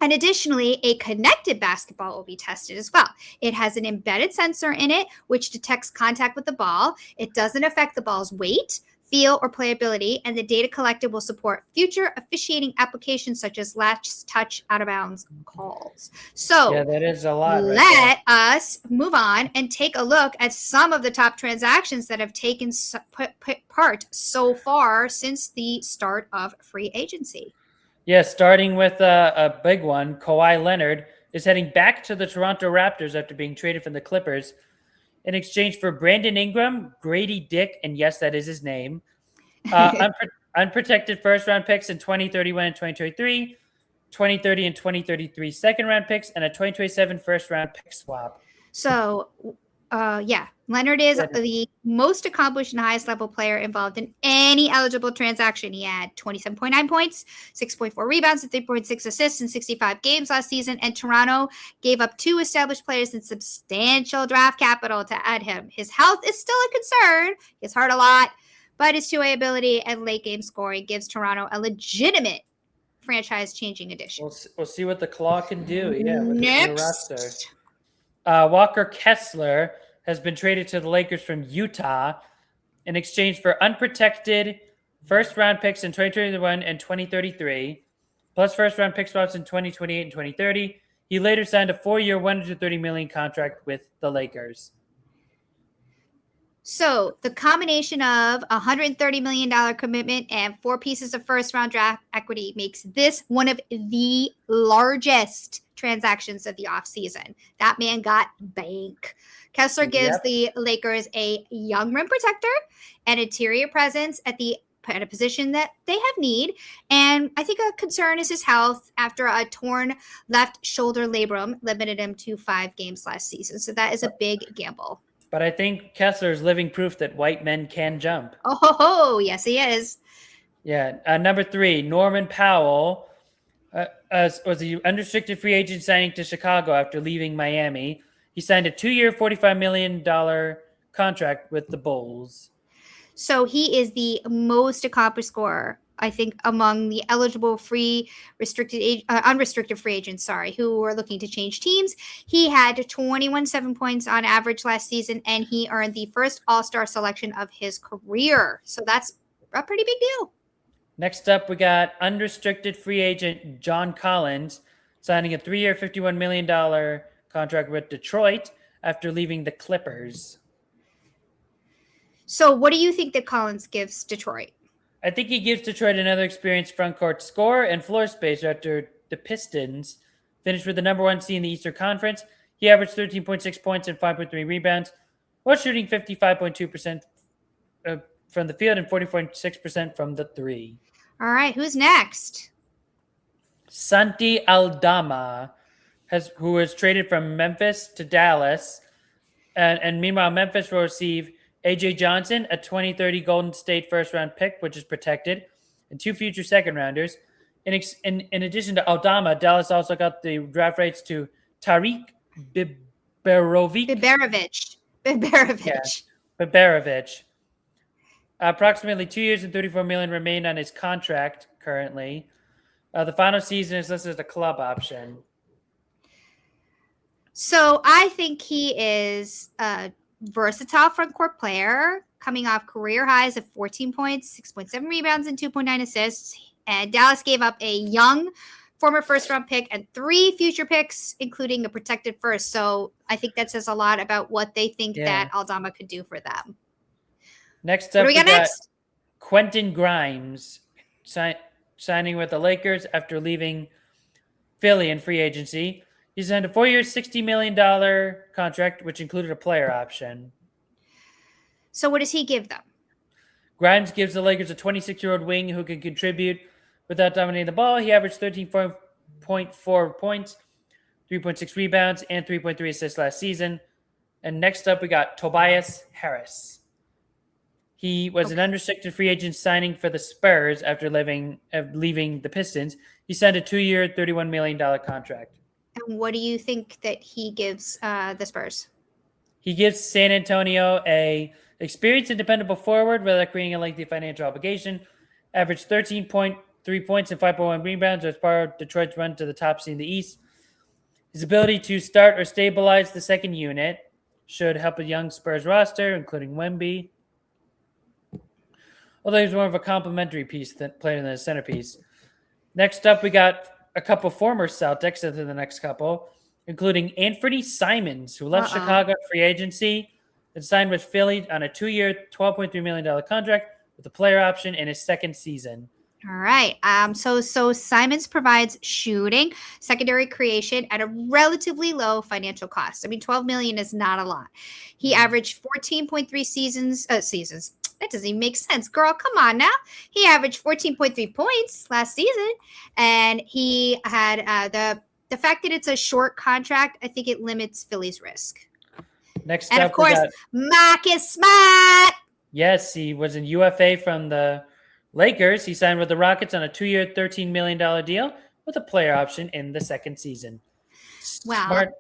And additionally, a connected basketball will be tested as well. It has an embedded sensor in it, which detects contact with the ball. It doesn't affect the ball's weight, feel, or playability, and the data collected will support future officiating applications such as last touch out of bounds calls. So that is a lot. Let us move on and take a look at some of the top transactions that have taken part so far since the start of free agency. Yeah, starting with a big one, Kawhi Leonard is heading back to the Toronto Raptors after being traded from the Clippers in exchange for Brandon Ingram, Grady Dick, and yes, that is his name, unprotected first-round picks in 2031 and 2023, 2030 and 2033 second-round picks, and a 2027 first-round pick swap. So, Leonard is the most accomplished and highest level player involved in any eligible transaction. He had 27.9 points, 6.4 rebounds, and 3.6 assists in 65 games last season. And Toronto gave up 2 established players and substantial draft capital to add him. His health is still a concern. He gets hurt a lot, but his two-way ability and late game scoring gives Toronto a legitimate franchise-changing addition. We'll see what the Claw can do. Yeah, with Next. the roster. Walker Kessler has been traded to the Lakers from Utah in exchange for unprotected first-round picks in 2021 and 2033, plus first-round pick swaps in 2028 and 2030. He later signed a 4-year, $130 million contract with the Lakers. So the combination of a $130 million commitment and 4 pieces of first-round draft equity makes this one of the largest transactions of the offseason. That man got bank. Kessler gives the Lakers a young rim protector and interior presence at a position that they have need. And I think a concern is his health after a torn left shoulder labrum limited him to 5 games last season. So that is a big gamble. But I think Kessler is living proof that white men can jump. Oh, yes, he is. Yeah. Number 3, Norman Powell was an unrestricted free agent signing to Chicago after leaving Miami. He signed a 2-year, $45 million contract with the Bulls. So he is the most accomplished scorer, I think, among the eligible unrestricted free agents, who were looking to change teams. He had 21.7 points on average last season, and he earned the first All-Star selection of his career. So that's a pretty big deal. Next up, we got unrestricted free agent John Collins signing a 3-year, $51 million contract with Detroit after leaving the Clippers. So what do you think that Collins gives Detroit? I think he gives Detroit another experienced front court scorer and floor spacer after the Pistons finished with the number 1 seed in the Eastern Conference. He averaged 13.6 points and 5.3 rebounds while shooting 55.2% from the field and 40.6% from the 3. All right, who's next? Santi Aldama, who was traded from Memphis to Dallas. And meanwhile, Memphis will receive A.J. Johnson, a 2030 Golden State first-round pick, which is protected, and 2 future second-rounders. In addition to Aldama, Dallas also got the draft rights to Tariq Biberovic. Biberovic. Approximately 2 years and $34 million remain on his contract currently. The final season is listed as a club option. So I think he is a versatile front court player coming off career highs of 14 points, 6.7 rebounds, and 2.9 assists. And Dallas gave up a young former first-round pick and 3 future picks, including a protected first. So I think that says a lot about what they think that Aldama could do for them. Next up, we got Quentin Grimes signing with the Lakers after leaving Philly in free agency. He signed a 4-year, $60 million contract, which included a player option. So what does he give them? Grimes gives the Lakers a 26-year-old wing who can contribute without dominating the ball. He averaged 13.4 points, 3.6 rebounds, and 3.3 assists last season. And next up, we got Tobias Harris. He was an unrestricted free agent signing for the Spurs after leaving the Pistons. He signed a 2-year, $31 million contract. And what do you think that he gives the Spurs? He gives San Antonio a experienced and dependable forward without creating a lengthy financial obligation. Averaged 13.3 points and 5.1 rebounds as part of Detroit's run to the top seed in the East. His ability to start or stabilize the second unit should help a young Spurs roster, including Wemby. Although he's more of a complementary piece than playing than a centerpiece. Next up, we got a couple former Celtics into the next couple, including Anthony Simons, who left Chicago free agency and signed with Philly on a 2-year, $12.3 million contract with a player option in his second season. All right. So Simons provides shooting, secondary creation at a relatively low financial cost. I mean, $12 million is not a lot. He averaged 14.3 seasons. That doesn't even make sense. Girl, come on now. He averaged 14.3 points last season. And he had the fact that it's a short contract, I think it limits Philly's risk. Next and up, of course, Marcus Smart. Yes, he was an UFA from the Lakers. He signed with the Rockets on a 2-year, $13 million deal with a player option in the second season. Well, Smart.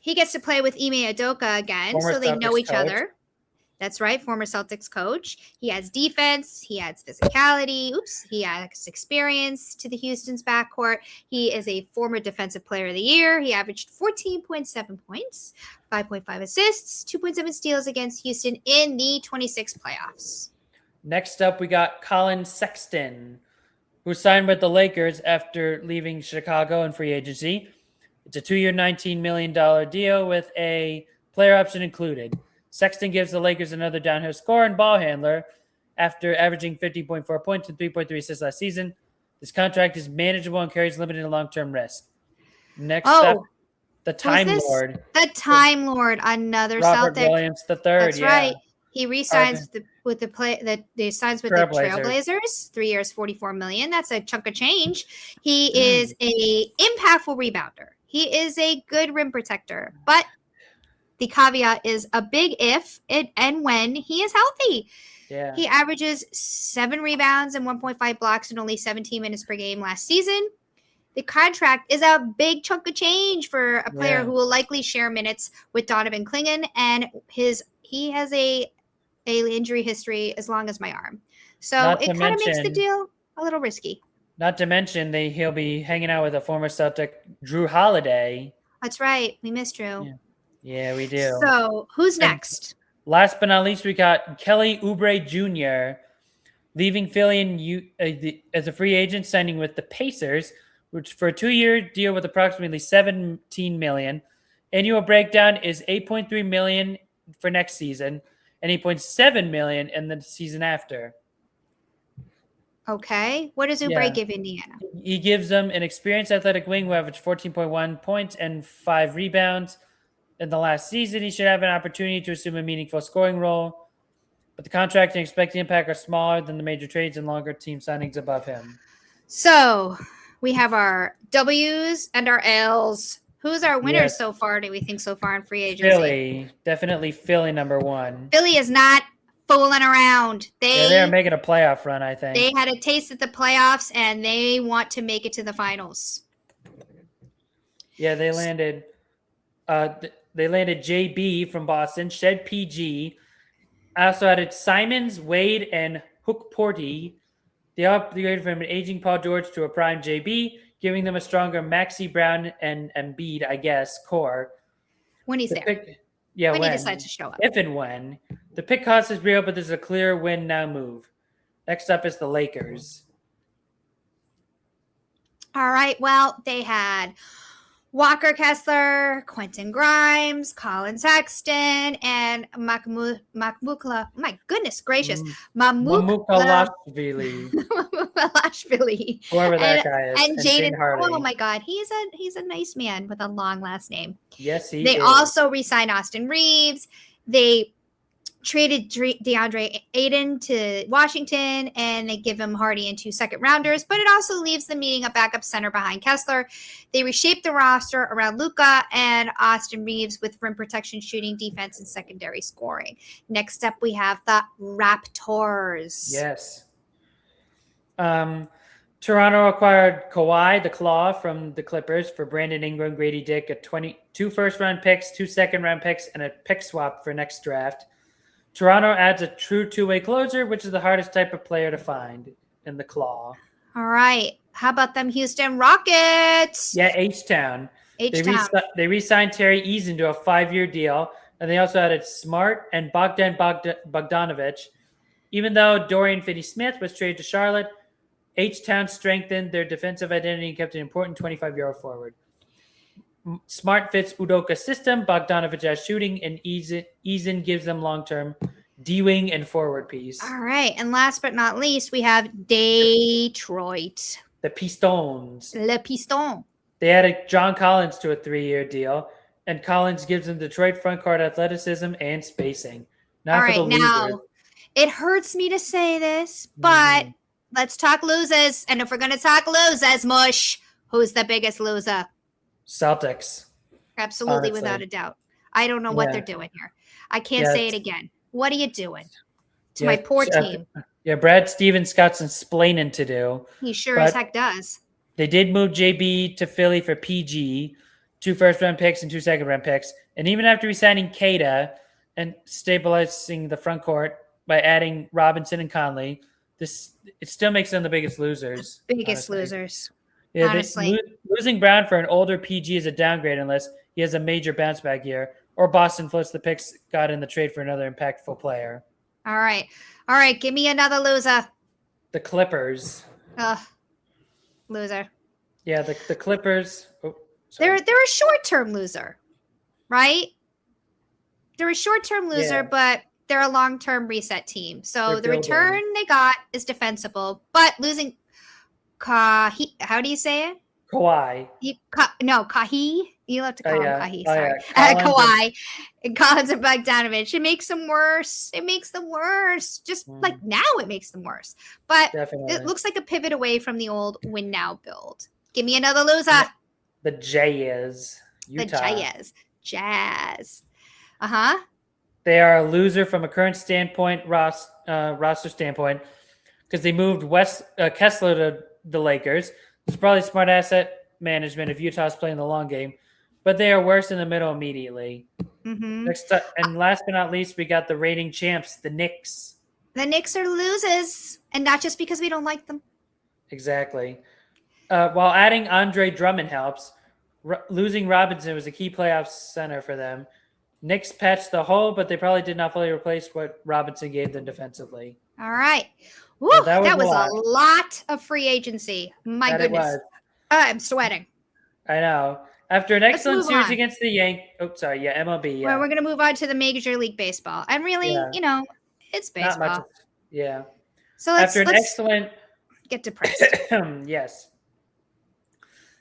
He gets to play with Ime Udoka again, so they know each other. That's right, former Celtics coach. He has defense. He adds physicality. He adds experience to the Houston's backcourt. He is a former Defensive Player of the Year. He averaged 14.7 points, 5.5 assists, 2.7 steals against Houston in the 26 playoffs. Next up, we got Colin Sexton, who signed with the Lakers after leaving Chicago in free agency. It's a 2-year, $19 million deal with a player option included. Sexton gives the Lakers another downhill scorer and ball handler after averaging 50.4 points and 3.3 assists last season. This contract is manageable and carries limited long-term risk. Next up, Oh, the who's Time this? Lord, The Time Lord, another Robert Celtic. Williams III. That's Yeah, right. He or re-signs the with the play that they signs with the Trailblazers. Trailblazers. 3 years, 44 million. That's a chunk of change. He is a impactful rebounder. He is a good rim protector, but the caveat is a big if and when he is healthy. Yeah. He averages 7 rebounds and 1.5 blocks in only 17 minutes per game last season. The contract is a big chunk of change for a player who will likely share minutes with Donovan Clingan, and he has a injury history as long as my arm. So it kind of makes the deal a little risky. Not to mention he'll be hanging out with a former Celtic, Drew Holiday. That's right. We miss Drew. Yeah, we do. So who's next? And last but not least, we got Kelly Oubre Jr. leaving Philly as a free agent, signing with the Pacers, which for a 2-year deal with approximately $17 million. Annual breakdown is $8.3 million for next season and $8.7 million in the season after. Okay. What does Oubre give Indiana? He gives them an experienced athletic wing who averaged 14.1 points and 5 rebounds. In the last season, he should have an opportunity to assume a meaningful scoring role, but the contract and expected impact are smaller than the major trades and longer team signings above him. So we have our W's and our L's. Who's our winners so far, do we think, so far in free agency? Philly. Definitely Philly number one. Philly is not fooling around. They're making a playoff run, I think. They had a taste at the playoffs, and they want to make it to the finals. Yeah, they landed JB from Boston, Shed PG. Also added Simons, Wade, and Hook Porty. They upgraded from an aging Paul George to a prime JB, giving them a stronger Maxi Brown and Embiid, I guess, core. When he's there. When he decides to show up. If and when. The pick cost is real, but there's a clear win now move. Next up is the Lakers. All right. Well, they had Walker Kessler, Quentin Grimes, Colin Sexton, and Mamukala. My goodness gracious. Mamukalashvili. Whoever that guy is. And Jaden Hardy. Oh my God. He's a nice man with a long last name. Yes, he is. They also re-signed Austin Reeves. They traded DeAndre Ayton to Washington, and they give him Hardy and 2 second-rounders, but it also leaves them needing a backup center behind Kessler. They reshaped the roster around Luka and Austin Reeves with rim protection, shooting, defense, and secondary scoring. Next up, we have the Raptors. Yes. Toronto acquired Kawhi, the Claw, from the Clippers for Brandon Ingram, Grady Dick, 2 first-round picks, 2 second-round picks, and a pick swap for next draft. Toronto adds a true two-way closer, which is the hardest type of player to find in the Claw. All right. How about them Houston Rockets? Yeah, H-Town. They re-signed Terry Eason to a 5-year deal, and they also added Smart and Bogdan Bogdanovic. Even though Dorian Finney-Smith was traded to Charlotte, H-Town strengthened their defensive identity and kept an important 25-year-old forward. Smart fits Udoka's system, Bogdanovic has shooting, and Eason gives them long-term D-wing and forward piece. All right. And last but not least, we have Detroit. The Pistons. Le Piston. They added John Collins to a 3-year deal, and Collins gives them Detroit front court athleticism and spacing. All right, now, it hurts me to say this, but let's talk losers. And if we're going to talk losers, Mush, who's the biggest loser? Celtics. Absolutely, honestly. Without a doubt. I don't know what they're doing here. I can't say it again. What are you doing to my poor team? Brad Stevens got some splaining to do. He sure as heck does. They did move JB to Philly for PG, 2 first-round picks and 2 second-round picks. And even after re-signing Keita and stabilizing the front court by adding Robinson and Conley, it still makes them the biggest losers. The biggest losers. Yeah, honestly. Losing Brown for an older PG is a downgrade unless he has a major bounce back year, or Boston floats the picks got in the trade for another impactful player. All right. Give me another loser. The Clippers. Loser. Yeah, the Clippers. They're a short-term loser, right? They're a short-term loser, but they're a long-term reset team. So the return they got is defensible, but losing how do you say it? Kawhi. Kahi. You have to call him Kahi. Oh, Sorry, yeah. Kawhi and Collins and Bogdanovich. It makes them worse. It makes them worse. Just like now, it makes them worse. But Definitely. it looks like a pivot away from the old win now build. Give me another loser. The Jazz. Utah. The Jazz. They are a loser from a current standpoint, roster standpoint, because they moved Kessler to the Lakers. It's probably smart asset management if Utah's playing the long game, but they are worse in the middle immediately. Mm-hmm. And last but not least, we got the reigning champs, the Knicks. The Knicks are losers, and not just because we don't like them. Exactly. While adding Andre Drummond helps, losing Robinson was a key playoff center for them. Knicks patched the hole, but they probably did not fully replace what Robinson gave them defensively. All right. Woo, that was a lot of free agency. My goodness. I'm sweating. I know. After an excellent series against the Yankees. Oh, sorry. Yeah, MLB. Yeah. Well, we're going to move on to the Major League Baseball. And really, it's baseball. Not much. Yeah. So let's get depressed. Yes.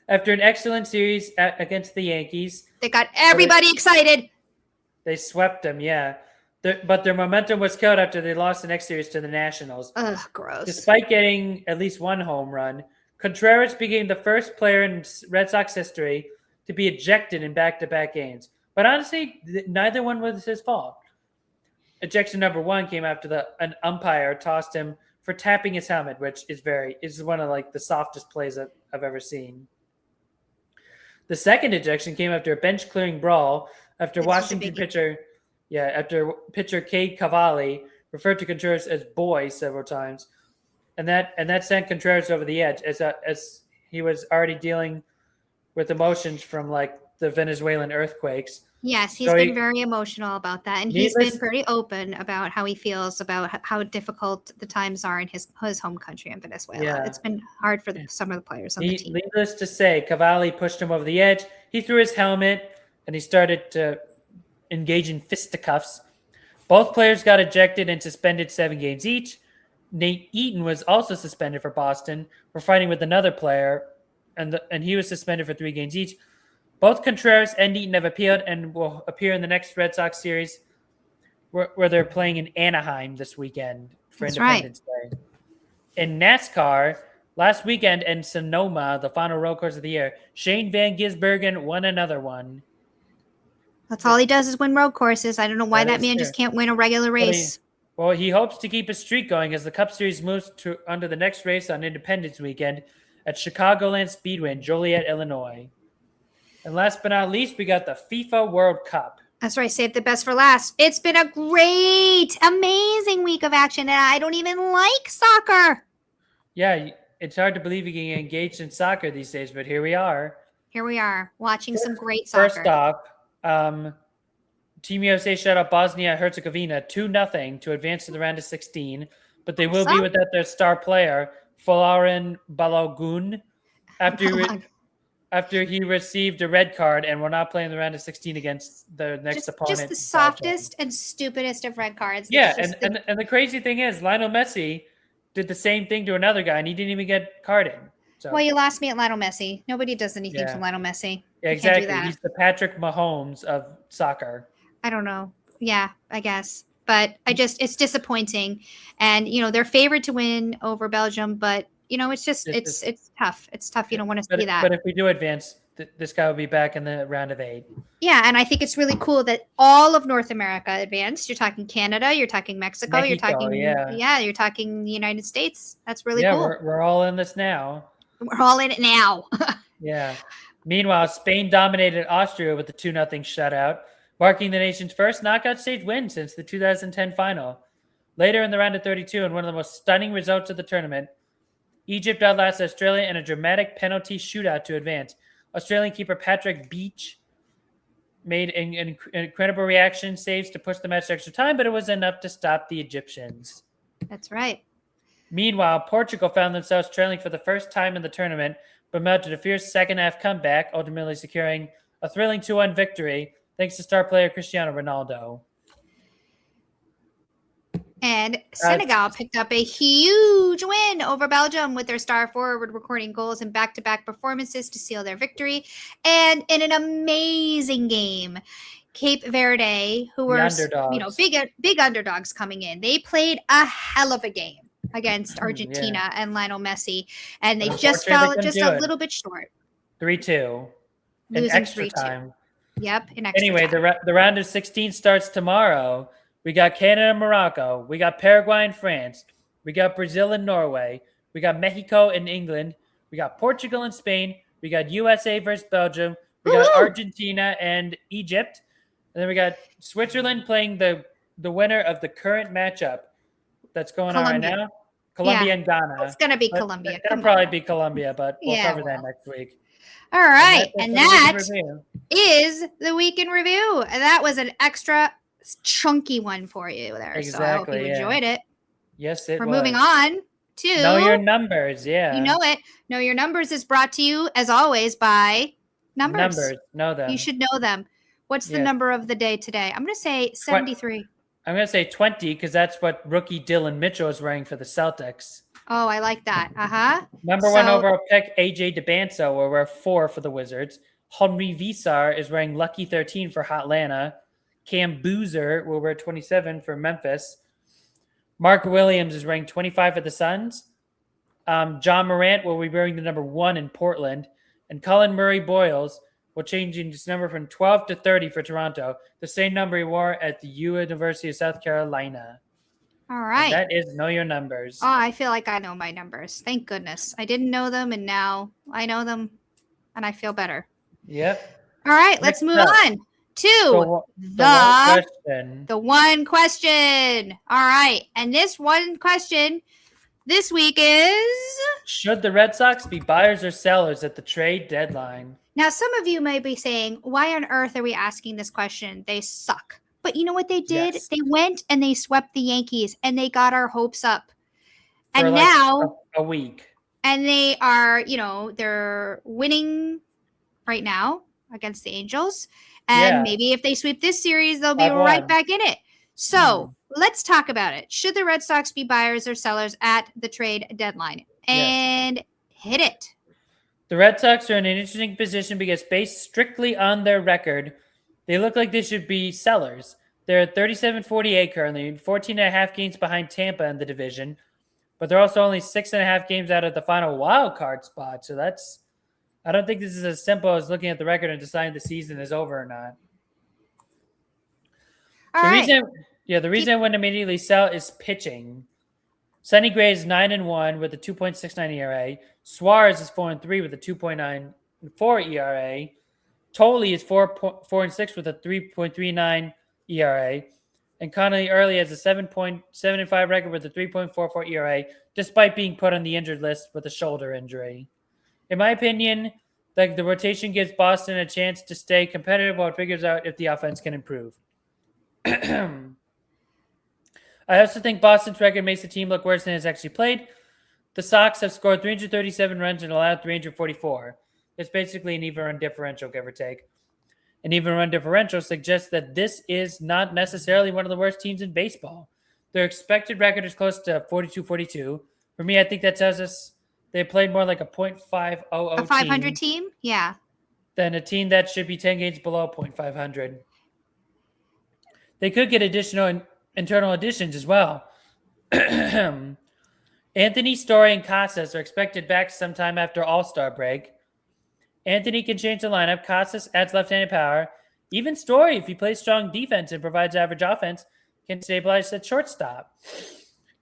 After an excellent series against the Yankees. They got everybody excited. They swept them, yeah. But their momentum was killed after they lost the next series to the Nationals. Ugh, gross. Despite getting at least one home run, Contreras became the first player in Red Sox history to be ejected in back-to-back games. But honestly, neither one was his fault. Ejection number one came after an umpire tossed him for tapping his helmet, which is one of the softest plays I've ever seen. The second ejection came after a bench-clearing brawl after Washington pitcher Cade Cavalli referred to Contreras as "boy" several times, and that sent Contreras over the edge as he was already dealing with emotions from the Venezuelan earthquakes. Yes, he's been very emotional about that, and he's been pretty open about how he feels about how difficult the times are in his home country in Venezuela. Yeah. It's been hard for some of the players on the team. Needless to say, Cavalli pushed him over the edge. He threw his helmet, and he started to engage in fisticuffs. Both players got ejected and suspended 7 games each. Nate Eaton was also suspended for Boston for fighting with another player, and he was suspended for 3 games each. Both Contreras and Eaton have appealed and will appear in the next Red Sox series where they're playing in Anaheim this weekend for Independence Day. In NASCAR, last weekend in Sonoma, the final road course of the year, Shane Van Gisbergen won another one. That's all he does is win road courses. I don't know why that man just can't win a regular race. Well, he hopes to keep his streak going as the Cup Series moves under the next race on Independence weekend at Chicagoland Speedway in Joliet, Illinois. And last but not least, we got the FIFA World Cup. That's right. Save the best for last. It's been a great, amazing week of action, and I don't even like soccer. Yeah, it's hard to believe you can get engaged in soccer these days, but here we are. Here we are, watching some great soccer. First off, Team USA shut out Bosnia-Herzegovina 2-0 to advance to the round of 16, but they will be without their star player, Florin Balogun, after he received a red card and will not play in the round of 16 against the next opponent. Just the softest and stupidest of red cards. Yeah, and the crazy thing is, Lionel Messi did the same thing to another guy, and he didn't even get carded. So, well, you lost me at Lionel Messi. Nobody does anything to Lionel Messi. Yeah, exactly. He's the Patrick Mahomes of soccer. I don't know. Yeah, I guess. But it's disappointing. And, they're favored to win over Belgium, but it's tough. It's tough. You don't want to see that. But if we do advance, this guy will be back in the round of 8. Yeah, and I think it's really cool that all of North America advanced. You're talking Canada, you're talking Mexico, you're talking you're talking the United States. That's really cool. Yeah, we're all in this now. We're all in it now. Yeah. Meanwhile, Spain dominated Austria with a 2-0 shutout, marking the nation's first knockout stage win since the 2010 final. Later in the round of 32, in one of the most stunning results of the tournament, Egypt outlasted Australia in a dramatic penalty shootout to advance. Australian keeper Patrick Beach made an incredible reaction saves to push the match to extra time, but it was enough to stop the Egyptians. That's right. Meanwhile, Portugal found themselves trailing for the first time in the tournament, but mounted a fierce second-half comeback, ultimately securing a thrilling 2-1 victory thanks to star player Cristiano Ronaldo. And Senegal picked up a huge win over Belgium with their star forward recording goals in back-to-back performances to seal their victory. And in an amazing game, Cape Verde, who were big underdogs coming in, they played a hell of a game against Argentina and Lionel Messi, and they just fell just a little bit short. 3-2. Losing in extra 3-2. Time. Yep, in extra Anyway, time. the round of 16 starts tomorrow. We got Canada and Morocco. We got Paraguay and France. We got Brazil and Norway. We got Mexico and England. We got Portugal and Spain. We got USA versus Belgium. We got Argentina and Egypt. And then we got Switzerland playing the winner of the current matchup that's going on right now. Colombia and Ghana. It's going to be Colombia. It'll probably be Colombia, but we'll cover that next week. All right. And that is the week in review. And that was an extra chunky one for you there. Exactly. So I hope you enjoyed it. Yes, it was. We're moving on to Know Your Numbers. Yeah. You know it. Know Your Numbers is brought to you, as always, by Numbers. Know them. You should know them. What's the number of the day today? I'm going to say 73. I'm going to say 20 because that's what rookie Dylan Mitchell is wearing for the Celtics. Oh, I like that. Uh-huh. Number one overall pick, AJ DeBanso, will wear 4 for the Wizards. Henri Visar is wearing lucky 13 for Atlanta. Cam Boozer will wear 27 for Memphis. Mark Williams is wearing 25 for the Suns. John Morant will be wearing the number 1 in Portland. And Colin Murray-Boyles will change his number from 12 to 30 for Toronto, the same number he wore at the University of South Carolina. All right. And that is Know Your Numbers. Oh, I feel like I know my numbers. Thank goodness. I didn't know them, and now I know them, and I feel better. Yep. All right, let's move on to the one question. All right, and this one question this week is: should the Red Sox be buyers or sellers at the trade deadline? Now, some of you may be saying, why on earth are we asking this question? They suck. But you know what they did? Yes. They went and they swept the Yankees, and they got our hopes up. And like now a week. And they are, they're winning right now against the Angels. And maybe if they sweep this series, they'll be right back in it. So let's talk about it. Should the Red Sox be buyers or sellers at the trade deadline? And hit it. The Red Sox are in an interesting position because based strictly on their record, they look like they should be sellers. They're at 37-48 currently, 14.5 games behind Tampa in the division, but they're also only 6.5 games out of the final wild card spot. So I don't think this is as simple as looking at the record and deciding the season is over or not. The reason I wouldn't immediately sell is pitching. Sonny Gray is 9-1 with a 2.69 ERA. Suarez is 4-3 with a 2.94 ERA. Tolley is 4-6 with a 3.39 ERA. And Connolly Early has a 7.75 record with a 3.44 ERA, despite being put on the injured list with a shoulder injury. In my opinion, the rotation gives Boston a chance to stay competitive while it figures out if the offense can improve. I also think Boston's record makes the team look worse than it's actually played. The Sox have scored 337 runs and allowed 344. It's basically an even run differential, give or take. An even run differential suggests that this is not necessarily one of the worst teams in baseball. Their expected record is close to 42-42. For me, I think that tells us they played more like a .500 a 500 team? Yeah. Than a team that should be 10 games below .500. They could get additional internal additions as well. Anthony, Story, and Casas are expected back sometime after All-Star break. Anthony can change the lineup. Casas adds left-handed power. Even Story, if he plays strong defense and provides average offense, can stabilize at shortstop.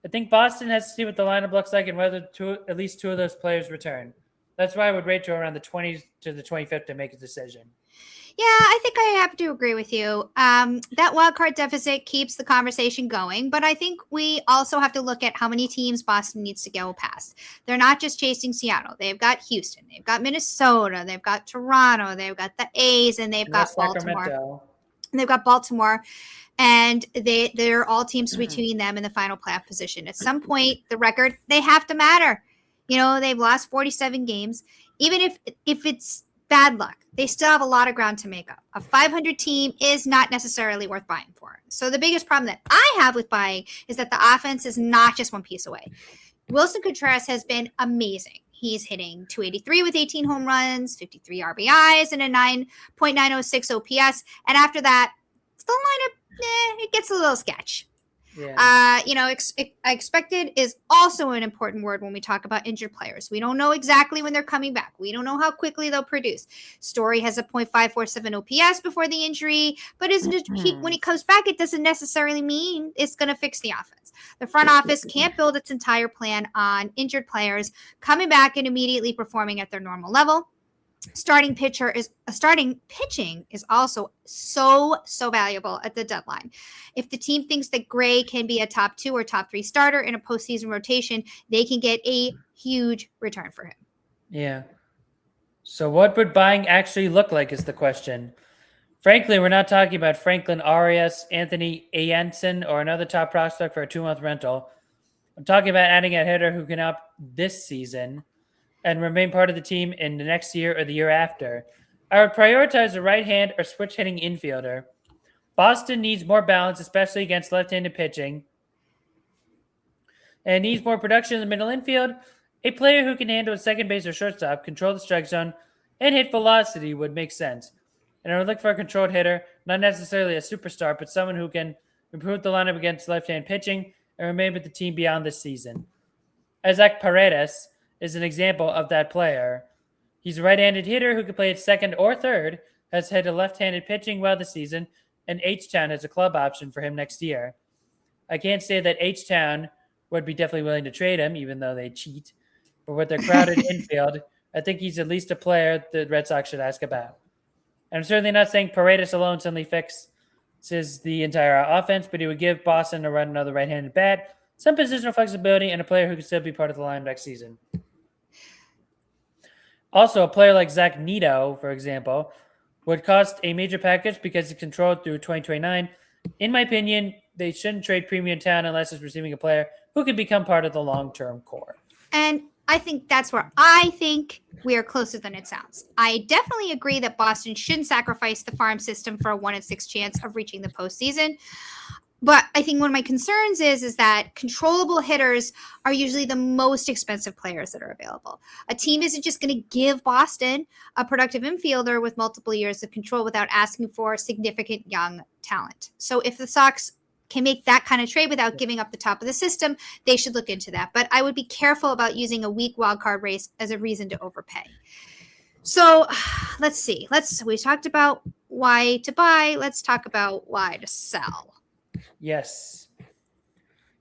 I think Boston has to see what the lineup looks like and whether at least 2 of those players return. That's why I would rate to around the 20th to the 25th to make a decision. Yeah, I think I have to agree with you. That wild card deficit keeps the conversation going, but I think we also have to look at how many teams Boston needs to go past. They're not just chasing Seattle. They've got Houston. They've got Minnesota. They've got Toronto. They've got the A's, and they've got Baltimore. And they've got Baltimore, and they're all teams between them in the final playoff position. At some point, the record, they have to matter. They've lost 47 games. Even if it's bad luck. They still have a lot of ground to make up. A 500 team is not necessarily worth buying for. So the biggest problem that I have with buying is that the offense is not just one piece away. Wilson Contreras has been amazing. He's hitting 283 with 18 home runs, 53 RBIs, and a 9.906 OPS. And after that, the lineup, it gets a little sketch. Yeah. Expected is also an important word when we talk about injured players. We don't know exactly when they're coming back. We don't know how quickly they'll produce. Story has a .547 OPS before the injury, but when he comes back, it doesn't necessarily mean it's going to fix the offense. The front office can't build its entire plan on injured players coming back and immediately performing at their normal level. Starting pitching is also so valuable at the deadline. If the team thinks that Gray can be a top 2 or top 3 starter in a postseason rotation, they can get a huge return for him. Yeah. So what would buying actually look like is the question. Frankly, we're not talking about Franklin Arias, Anthony Jansen, or another top prospect for a 2-month rental. I'm talking about adding a hitter who can help this season and remain part of the team in the next year or the year after. I would prioritize a right-hand or switch-hitting infielder. Boston needs more balance, especially against left-handed pitching, and needs more production in the middle infield. A player who can handle second base or shortstop, control the strike zone, and hit velocity would make sense. And I would look for a controlled hitter, not necessarily a superstar, but someone who can improve the lineup against left-hand pitching and remain with the team beyond this season. Isaac Paredes is an example of that player. He's a right-handed hitter who can play at second or third, has hit a left-handed pitching well this season, and H-Town has a club option for him next year. I can't say that H-Town would be definitely willing to trade him, even though they cheat. But with their crowded infield, I think he's at least a player the Red Sox should ask about. And I'm certainly not saying Paredes alone suddenly fixes the entire offense, but he would give Boston a run another right-handed bat, some positional flexibility, and a player who could still be part of the line next season. Also, a player like Zach Neto, for example, would cost a major package because it's controlled through 2029. In my opinion, they shouldn't trade premium talent unless it's receiving a player who can become part of the long-term core. And I think that's where I think we are closer than it sounds. I definitely agree that Boston shouldn't sacrifice the farm system for a 1 in 6 chance of reaching the postseason. But I think one of my concerns is that controllable hitters are usually the most expensive players that are available. A team isn't just going to give Boston a productive infielder with multiple years of control without asking for significant young talent. So if the Sox can make that kind of trade without giving up the top of the system, they should look into that. But I would be careful about using a weak wildcard race as a reason to overpay. So let's see. We talked about why to buy. Let's talk about why to sell. Yes.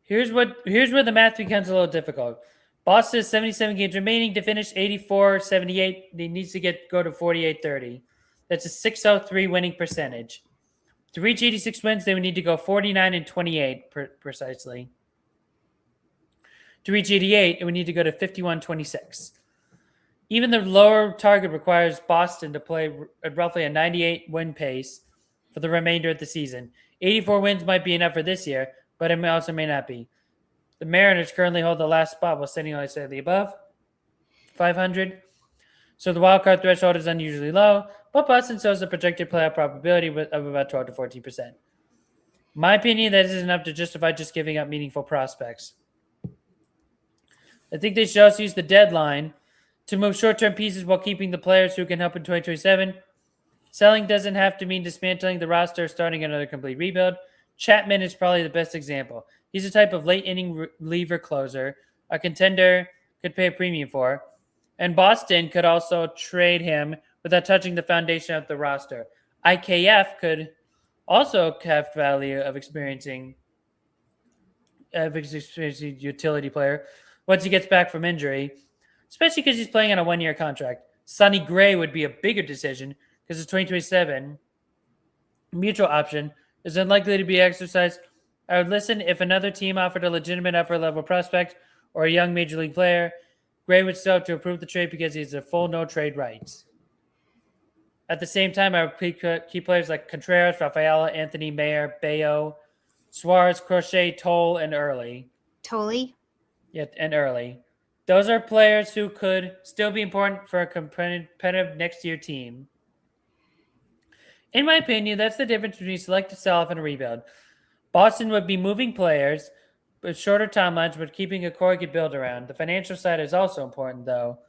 Here's where the math becomes a little difficult. Boston has 77 games remaining to finish 84-78. He needs to go to 48-30. That's a 603 winning percentage. To reach 86 wins, they would need to go 49-28 precisely. To reach 88, it would need to go to 51-26. Even the lower target requires Boston to play at roughly a 98 win pace for the remainder of the season. 84 wins might be enough for this year, but it also may not be. The Mariners currently hold the last spot while sitting only slightly above 500. So the wildcard threshold is unusually low, but Boston shows a projected playoff probability of about 12 to 14%. My opinion, that is enough to justify just giving up meaningful prospects. I think they should also use the deadline to move short-term pieces while keeping the players who can help in 2027. Selling doesn't have to mean dismantling the roster or starting another complete rebuild. Chapman is probably the best example. He's a type of late-inning reliever closer a contender could pay a premium for. And Boston could also trade him without touching the foundation of the roster. IKF could also have value of experiencing utility player once he gets back from injury, especially because he's playing on a 1-year contract. Sonny Gray would be a bigger decision because the 2027 mutual option is unlikely to be exercised. I would listen if another team offered a legitimate upper-level prospect or a young major league player. Gray would still have to approve the trade because he has a full no-trade rights. At the same time, I would keep players like Contreras, Rafaela, Anthony, Mayer, Bayo, Suarez, Crochet, Toll, and Early. Tolley? Yeah, and Early. Those are players who could still be important for a competitive next year team. In my opinion, that's the difference between selective sell-off and a rebuild. Boston would be moving players with shorter timelines, but keeping a core you could build around. The financial side is also important, though.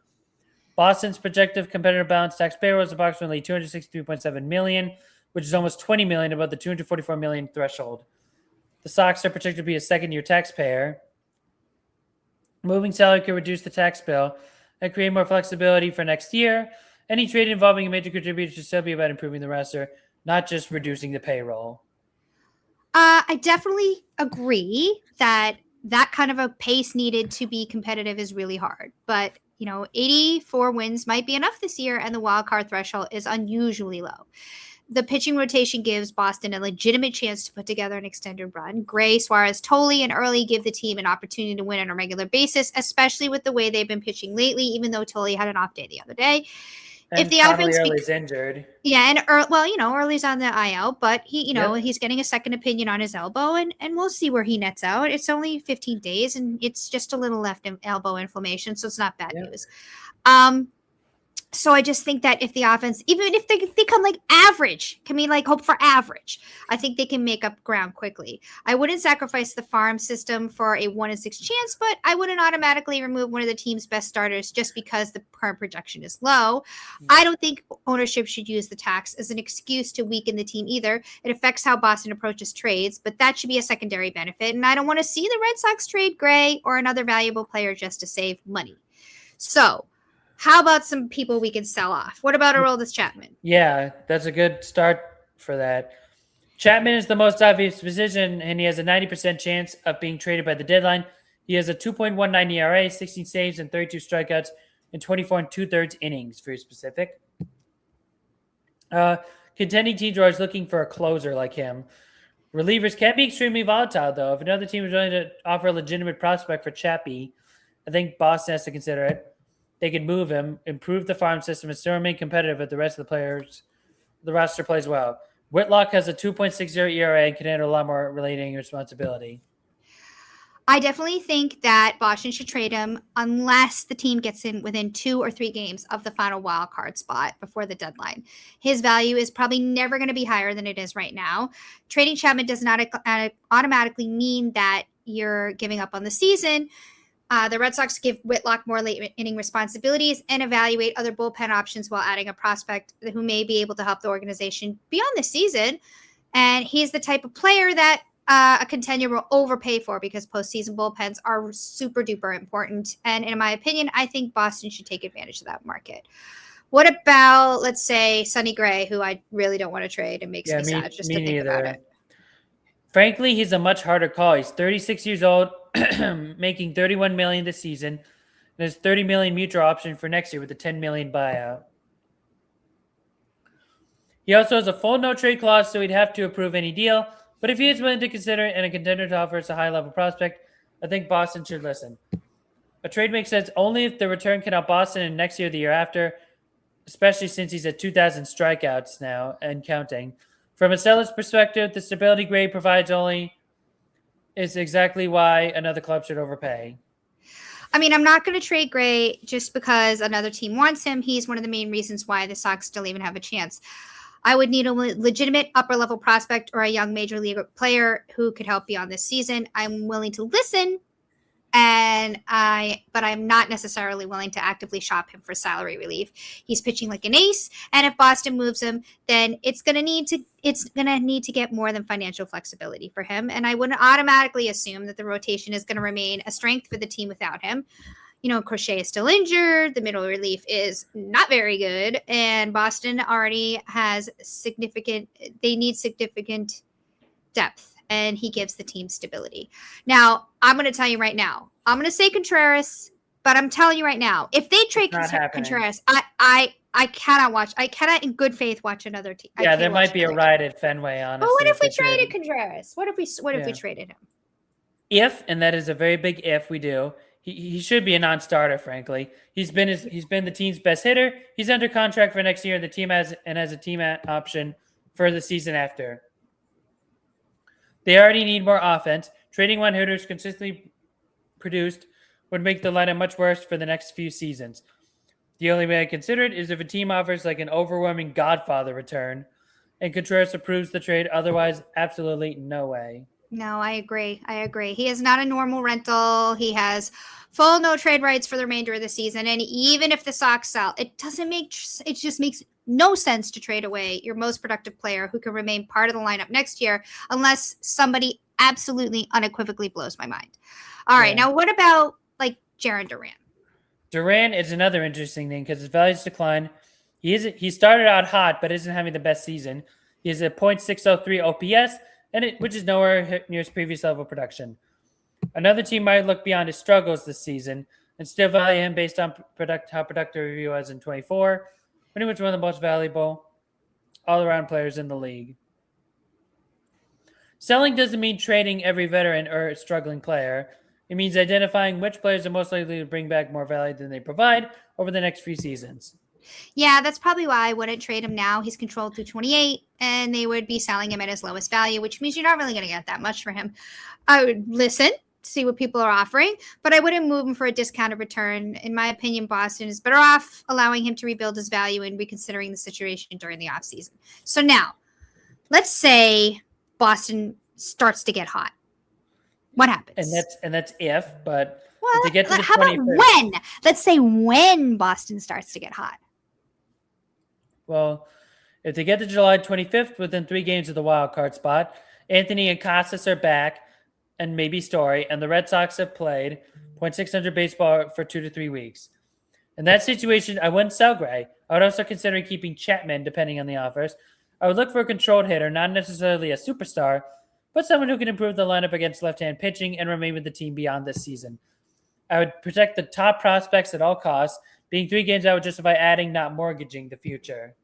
Boston's projected competitive balance tax payroll is approximately $263.7 million, which is almost $20 million above the $244 million threshold. The Sox are projected to be a second-year taxpayer. Moving salary could reduce the tax bill and create more flexibility for next year. Any trade involving a major contributor should still be about improving the roster, not just reducing the payroll. I definitely agree that kind of a pace needed to be competitive is really hard. But, 84 wins might be enough this year, and the wild card threshold is unusually low. The pitching rotation gives Boston a legitimate chance to put together an extended run. Gray, Suarez, Tolley, and Early give the team an opportunity to win on a regular basis, especially with the way they've been pitching lately, even though Tolley had an off day the other day. And if the offense Early's injured. Yeah, and Early's on the IL, but he's getting a second opinion on his elbow, and we'll see where he nets out. It's only 15 days, and it's just a little left elbow inflammation, so it's not bad news. So I just think that if the offense, even if they come like average, can we like hope for average? I think they can make up ground quickly. I wouldn't sacrifice the farm system for a 1 in 6 chance, but I wouldn't automatically remove one of the team's best starters just because the current projection is low. I don't think ownership should use the tax as an excuse to weaken the team either. It affects how Boston approaches trades, but that should be a secondary benefit. And I don't want to see the Red Sox trade Gray or another valuable player just to save money. So, how about some people we can sell off? What about Aroldis Chapman? Yeah, that's a good start for that. Chapman is the most obvious position, and he has a 90% chance of being traded by the deadline. He has a 2.19 ERA, 16 saves, and 32 strikeouts in 24 2/3 innings, for specific. Contending teams are always looking for a closer like him. Relievers can be extremely volatile, though. If another team is willing to offer a legitimate prospect for Chappie, I think Boston has to consider it. They could move him, improve the farm system, and still remain competitive with the rest of the players. The roster plays well. Whitlock has a 2.60 ERA and can handle a lot more relating responsibility. I definitely think that Boston should trade him unless the team gets in within 2 or 3 games of the final wild card spot before the deadline. His value is probably never going to be higher than it is right now. Trading Chapman does not automatically mean that you're giving up on the season. The Red Sox give Whitlock more late inning responsibilities and evaluate other bullpen options while adding a prospect who may be able to help the organization beyond the season. And he's the type of player that a contender will overpay for because postseason bullpens are super duper important. And in my opinion, I think Boston should take advantage of that market. What about, let's say, Sonny Gray, who I really don't want to trade and makes me sad just to think about it. Frankly, he's a much harder call. He's 36 years old, making $31 million this season. There's $30 million mutual option for next year with a $10 million buyout. He also has a full no trade clause, so he'd have to approve any deal. But if he is willing to consider it and a contender to offer us a high level prospect, I think Boston should listen. A trade makes sense only if the return can help Boston in next year or the year after, especially since he's at 2,000 strikeouts now and counting. From a seller's perspective, the stability Gray provides only is exactly why another club should overpay. I mean, I'm not going to trade Gray just because another team wants him. He's one of the main reasons why the Sox still even have a chance. I would need a legitimate upper-level prospect or a young major league player who could help beyond this season. I'm willing to listen, but I'm not necessarily willing to actively shop him for salary relief. He's pitching like an ace, and if Boston moves him, then it's gonna need to get more than financial flexibility for him. And I wouldn't automatically assume that the rotation is going to remain a strength for the team without him. Crochet is still injured. The middle relief is not very good, and Boston already has they need significant depth, and he gives the team stability. Now, I'm going to tell you right now, I'm going to say Contreras, but I'm telling you right now, if they trade Contreras, I cannot watch. I cannot in good faith watch another team. Yeah, there might be a ride at Fenway, honestly. But what if we traded Contreras? What if we traded him? If, and that is a very big if, we do. He should be a non-starter, frankly. He's been the team's best hitter. He's under contract for next year. The team has a team option for the season after. They already need more offense. Trading one hitter who's consistently produced would make the lineup much worse for the next few seasons. The only way I consider it is if a team offers like an overwhelming Godfather return and Contreras approves the trade. Otherwise, absolutely no way. No, I agree. He is not a normal rental. He has full no trade rights for the remainder of the season. And even if the Sox sell, it just makes no sense to trade away your most productive player who can remain part of the lineup next year unless somebody absolutely unequivocally blows my mind. All right. Now, what about like Jarren Duran? Duran is another interesting thing because his values decline. He started out hot, but isn't having the best season. He has a .603 OPS, which is nowhere near his previous level of production. Another team might look beyond his struggles this season and still value him based on how productive he was in 24, when he was one of the most valuable all-around players in the league. Selling doesn't mean trading every veteran or struggling player. It means identifying which players are most likely to bring back more value than they provide over the next few seasons. Yeah, that's probably why I wouldn't trade him now. He's controlled through 28, and they would be selling him at his lowest value, which means you're not really going to get that much for him. I would listen, see what people are offering, but I wouldn't move him for a discounted return. In my opinion, Boston is better off allowing him to rebuild his value and reconsidering the situation during the offseason. So now, let's say Boston starts to get hot. What happens? And that's if, but well, if they get to the how about 21st, when? Let's say when Boston starts to get hot. Well, if they get to July 25th within 3 games of the wild card spot, Anthony and Casas are back, and maybe Story, and the Red Sox have played .600 baseball for 2 to 3 weeks. In that situation, I wouldn't sell Gray. I would also consider keeping Chapman, depending on the offers. I would look for a controlled hitter, not necessarily a superstar, but someone who can improve the lineup against left-hand pitching and remain with the team beyond this season. I would protect the top prospects at all costs. Being 3 games, I would justify adding, not mortgaging the future.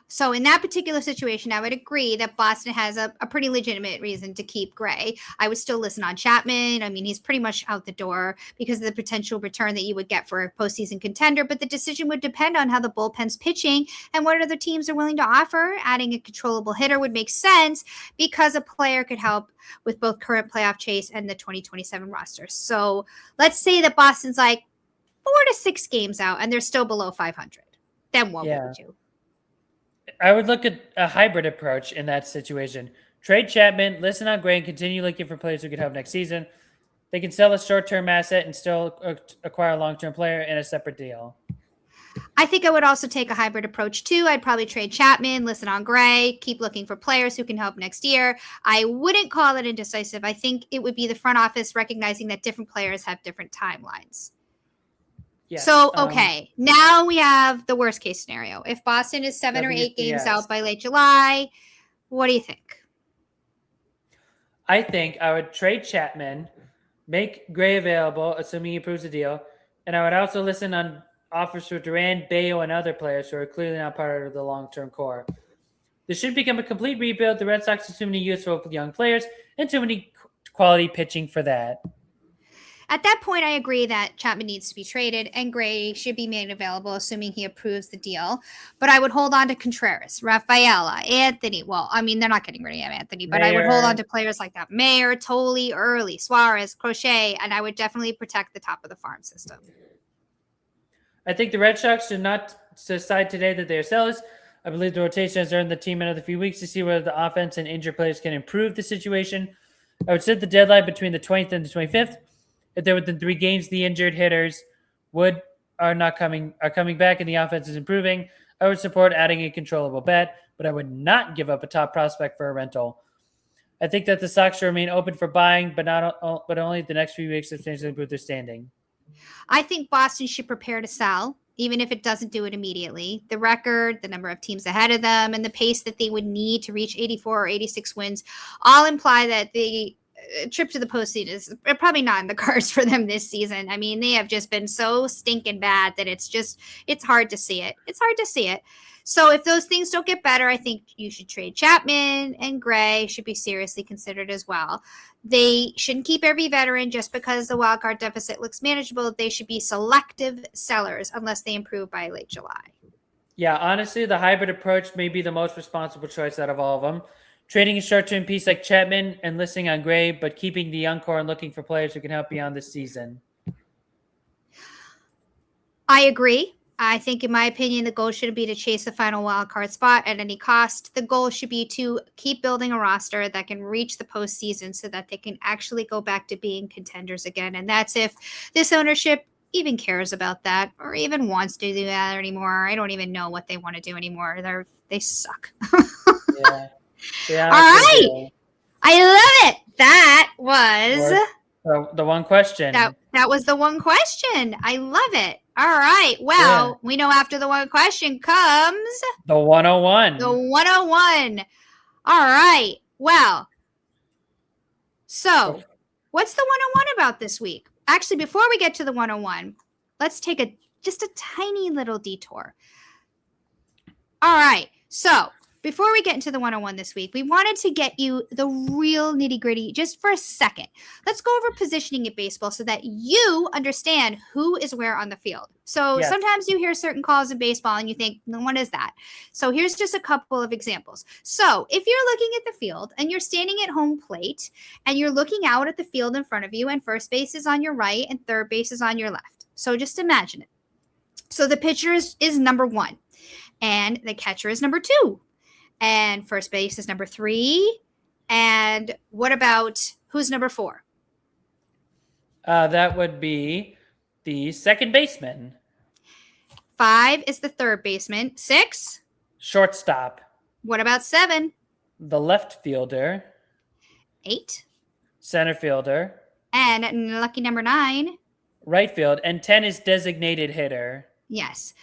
So in that particular situation, I would agree that Boston has a pretty legitimate reason to keep Gray. I would still listen on Chapman. I mean, he's pretty much out the door because of the potential return that you would get for a postseason contender. But the decision would depend on how the bullpen's pitching and what other teams are willing to offer. Adding a controllable hitter would make sense because a player could help with both current playoff chase and the 2027 roster. So let's say that Boston's like 4 to 6 games out and they're still below 500. Then what would you do? I would look at a hybrid approach in that situation. Trade Chapman, listen on Gray, and continue looking for players who could help next season. They can sell a short-term asset and still acquire a long-term player in a separate deal. I think I would also take a hybrid approach too. I'd probably trade Chapman, listen on Gray, keep looking for players who can help next year. I wouldn't call it indecisive. I think it would be the front office recognizing that different players have different timelines. Yes. So, okay, now we have the worst case scenario. If Boston is 7 or 8 games out by late July, what do you think? I think I would trade Chapman, make Gray available, assuming he approves the deal, and I would also listen on offers for Duran, Bayo, and other players who are clearly not part of the long-term core. This should become a complete rebuild. The Red Sox have too many useful young players and too many quality pitching for that. At that point, I agree that Chapman needs to be traded and Gray should be made available, assuming he approves the deal. But I would hold on to Contreras, Rafaela, Anthony. Well, I mean, they're not getting rid of Anthony, but I would hold on to players like that. Mayer, Tolley, Early, Suarez, Crochet, and I would definitely protect the top of the farm system. I think the Red Sox should not decide today that they are sellers. I believe the rotation has earned the team another few weeks to see whether the offense and injured players can improve the situation. I would set the deadline between the 20th and the 25th. If they're within 3 games, the injured hitters are coming back and the offense is improving, I would support adding a controllable bet, but I would not give up a top prospect for a rental. I think that the Sox should remain open for buying, but only the next few weeks to substantially improve their standing. I think Boston should prepare to sell, even if it doesn't do it immediately. The record, the number of teams ahead of them, and the pace that they would need to reach 84 or 86 wins all imply that the trip to the postseason is probably not in the cards for them this season. I mean, they have just been so stinking bad that it's hard to see it. It's hard to see it. So if those things don't get better, I think you should trade Chapman, and Gray should be seriously considered as well. They shouldn't keep every veteran just because the wild card deficit looks manageable. They should be selective sellers unless they improve by late July. Yeah, honestly, the hybrid approach may be the most responsible choice out of all of them. Trading a short-term piece like Chapman and listing on Gray, but keeping the young core and looking for players who can help beyond this season. I agree. I think, in my opinion, the goal shouldn't be to chase the final wild card spot at any cost. The goal should be to keep building a roster that can reach the postseason so that they can actually go back to being contenders again. And that's if this ownership even cares about that or even wants to do that anymore. I don't even know what they want to do anymore. They suck. Yeah. Yeah. All right. I love it. That was the one question. That was the one question. I love it. All right. Well, we know after the one question comes the 101. The 101. All right. Well, so what's the 101 about this week? Actually, before we get to the 101, let's take just a tiny little detour. All right. So before we get into the 101 this week, we wanted to get you the real nitty gritty just for a second. Let's go over positioning in baseball so that you understand who is where on the field. So sometimes you hear certain calls in baseball and you think, what is that? So here's just a couple of examples. So if you're looking at the field and you're standing at home plate and you're looking out at the field in front of you and first base is on your right and third base is on your left. So just imagine it. So the pitcher is number 1 and the catcher is number 2. And first base is number 3. And what about who's number 4? That would be the second baseman. 5 is the third baseman. 6? Shortstop. What about 7? The left fielder. 8? Center fielder. And lucky number 9? Right field. And 10 is designated hitter. Yes.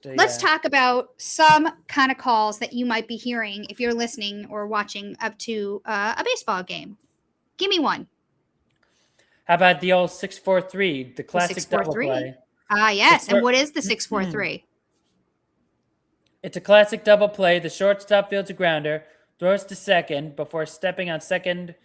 Let's talk about some kind of calls that you might be hearing if you're listening or watching up to a baseball game. Give me one. How about the old 6-4-3, the classic double play? Yes. And what is the 6-4-3? It's a classic double play. The shortstop fields a grounder, throws to second before stepping on second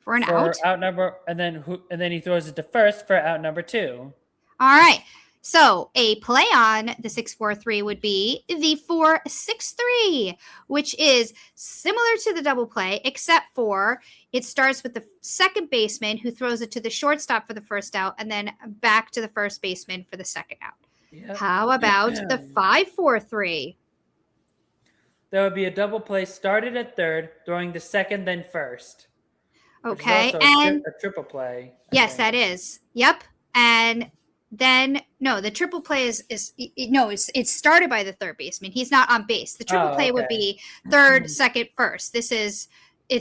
for an out number, and then he throws it to first for out number 2. All right. So a play on the 6-4-3 would be the 4-6-3, which is similar to the double play, except for it starts with the second baseman who throws it to the shortstop for the first out and then back to the first baseman for the second out. Yep. How about the 5-4-3? There would be a double play started at third, throwing to second, then first. Okay. And a triple play. Yes, that is. Yep. And then the triple play it's started by the third baseman. He's not on base. The triple play would be third, second, first. It's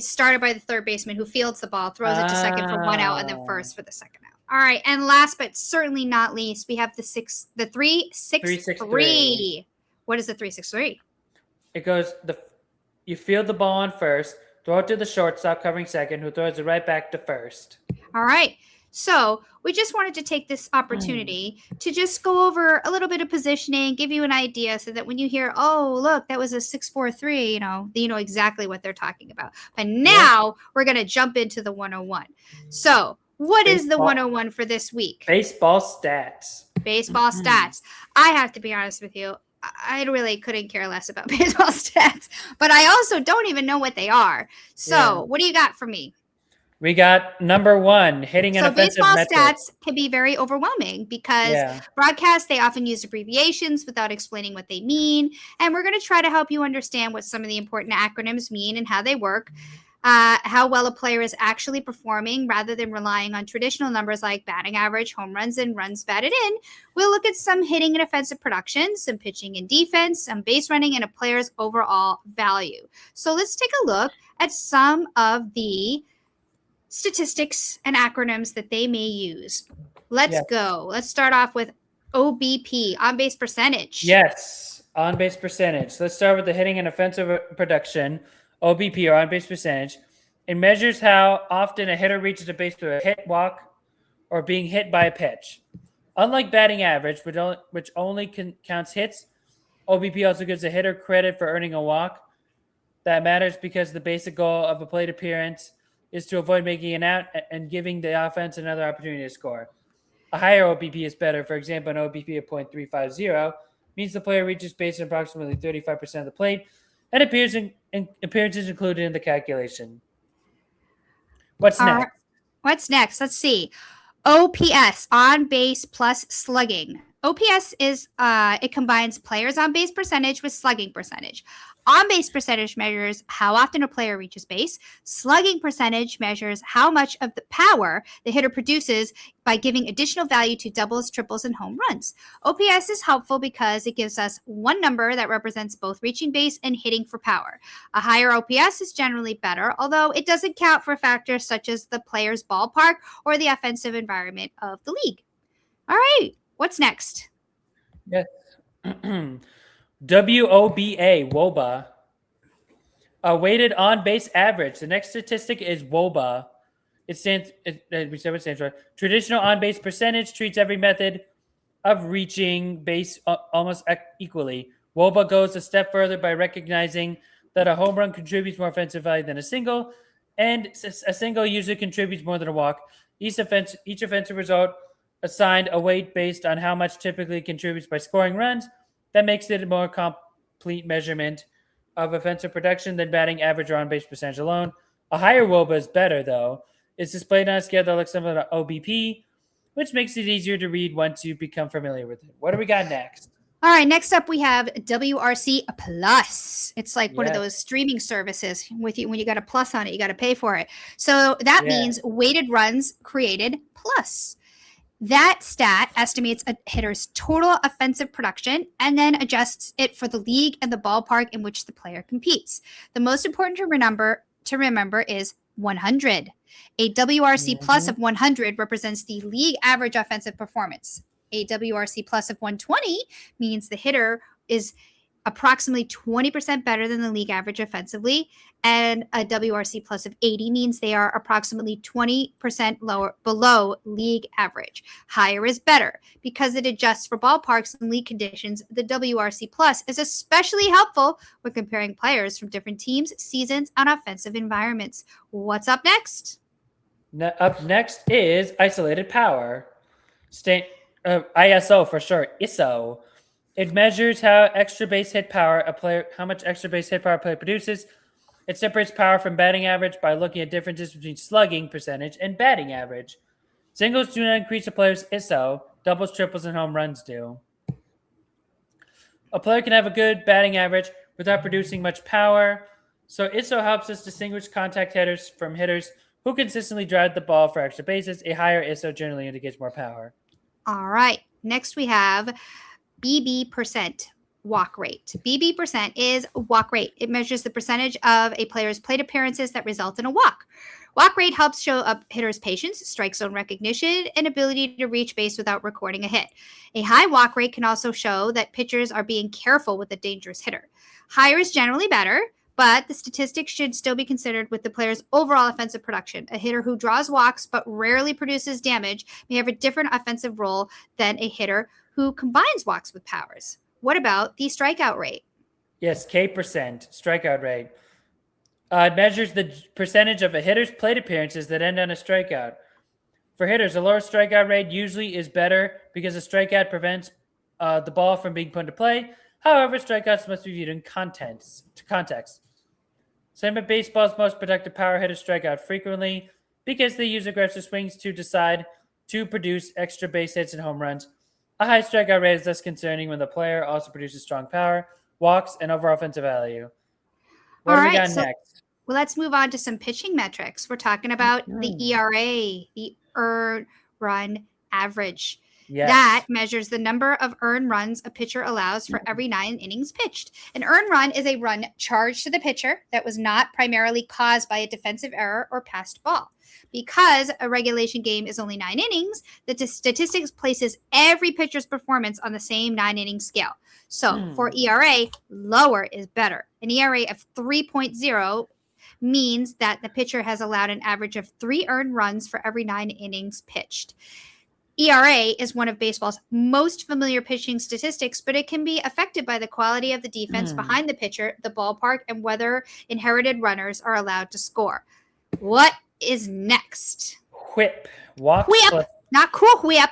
started by the third baseman who fields the ball, throws it to second for 1 out, and then first for the second out. All right, and last but certainly not least, we have the 3-6-3. What is the 3-6-3? It goes you field the ball on first, throw it to the shortstop covering second, who throws it right back to first. All right. So we just wanted to take this opportunity to just go over a little bit of positioning, give you an idea so that when you hear, oh, look, that was a 6-4-3, you know exactly what they're talking about. But now we're going to jump into the 101. So what is the 101 for this week? Baseball stats. Baseball stats. I have to be honest with you. I really couldn't care less about baseball stats, but I also don't even know what they are. So what do you got for me? We got number 1, hitting an offensive baseball metric. Stats can be very overwhelming because broadcasts, they often use abbreviations without explaining what they mean. And we're going to try to help you understand what some of the important acronyms mean and how they work, how well a player is actually performing rather than relying on traditional numbers like batting average, home runs, and runs batted in. We'll look at some hitting and offensive production, some pitching and defense, some base running, and a player's overall value. So let's take a look at some of the statistics and acronyms that they may use. Let's go. Let's start off with OBP, on-base percentage. Yes, on-base percentage. Let's start with the hitting and offensive production, OBP, or on-base percentage. It measures how often a hitter reaches a base through a hit, walk, or being hit by a pitch. Unlike batting average, which only counts hits, OBP also gives a hitter credit for earning a walk. That matters because the basic goal of a plate appearance is to avoid making an out and giving the offense another opportunity to score. A higher OBP is better. For example, an OBP of .350 means the player reaches base in approximately 35% of the plate, and appearances included in the calculation. What's next? What's next? Let's see. OPS, on base plus slugging. OPS is it combines players on base percentage with slugging percentage. On base percentage measures how often a player reaches base. Slugging percentage measures how much of the power the hitter produces by giving additional value to doubles, triples, and home runs. OPS is helpful because it gives us one number that represents both reaching base and hitting for power. A higher OPS is generally better, although it doesn't count for factors such as the player's ballpark or the offensive environment of the league. All right, what's next? Yes. WOBA, WOBA. A weighted on-base average. The next statistic is WOBA. We said what it stands for. Traditional on-base percentage treats every method of reaching base almost equally. WOBA goes a step further by recognizing that a home run contributes more offensive value than a single, and a single usually contributes more than a walk. Each offensive result assigned a weight based on how much typically contributes by scoring runs. That makes it a more complete measurement of offensive production than batting average or on-base percentage alone. A higher WOBA is better, though. It's displayed on a scale that looks similar to OBP, which makes it easier to read once you become familiar with it. What do we got next? All right, next up we have WRC Plus. It's like one of those streaming services with you. When you got a plus on it, you got to pay for it. So that means weighted runs created plus. That stat estimates a hitter's total offensive production and then adjusts it for the league and the ballpark in which the player competes. The most important to remember is 100. A WRC plus of 100 represents the league average offensive performance. A WRC plus of 120 means the hitter is approximately 20% better than the league average offensively, and a WRC plus of 80 means they are approximately 20% below league average. Higher is better. Because it adjusts for ballparks and league conditions, the WRC plus is especially helpful when comparing players from different teams, seasons, and offensive environments. What's up next? Up next is isolated power. ISO for short, ISO. It measures how much extra base hit power a player produces. It separates power from batting average by looking at differences between slugging percentage and batting average. Singles do not increase a player's ISO. Doubles, triples, and home runs do. A player can have a good batting average without producing much power. So ISO helps us distinguish contact hitters from hitters who consistently drive the ball for extra bases. A higher ISO generally indicates more power. All right. Next we have BB percent walk rate. BB percent is walk rate. It measures the percentage of a player's plate appearances that result in a walk. Walk rate helps show up hitters' patience, strike zone recognition, and ability to reach base without recording a hit. A high walk rate can also show that pitchers are being careful with a dangerous hitter. Higher is generally better, but the statistics should still be considered with the player's overall offensive production. A hitter who draws walks but rarely produces damage may have a different offensive role than a hitter who combines walks with powers. What about the strikeout rate? Yes, K percent, strikeout rate. It measures the percentage of a hitter's plate appearances that end on a strikeout. For hitters, a lower strikeout rate usually is better because a strikeout prevents the ball from being put into play. However, strikeouts must be viewed in context. Some of baseball's most productive power hitters strike out frequently because they use aggressive swings to decide to produce extra base hits and home runs. A high strikeout rate is less concerning when the player also produces strong power, walks, and overall offensive value. What do we got next? Well, let's move on to some pitching metrics. We're talking about the ERA, the earned run average. Yes. That measures the number of earned runs a pitcher allows for every 9 innings pitched. An earned run is a run charged to the pitcher that was not primarily caused by a defensive error or passed ball. Because a regulation game is only 9 innings, the statistics places every pitcher's performance on the same 9-inning scale. So for ERA, lower is better. An ERA of 3.0 means that the pitcher has allowed an average of 3 earned runs for every 9 innings pitched. ERA is one of baseball's most familiar pitching statistics, but it can be affected by the quality of the defense behind the pitcher, the ballpark, and whether inherited runners are allowed to score. What is next? Whip. Walks whip. Plus... Not cool whip.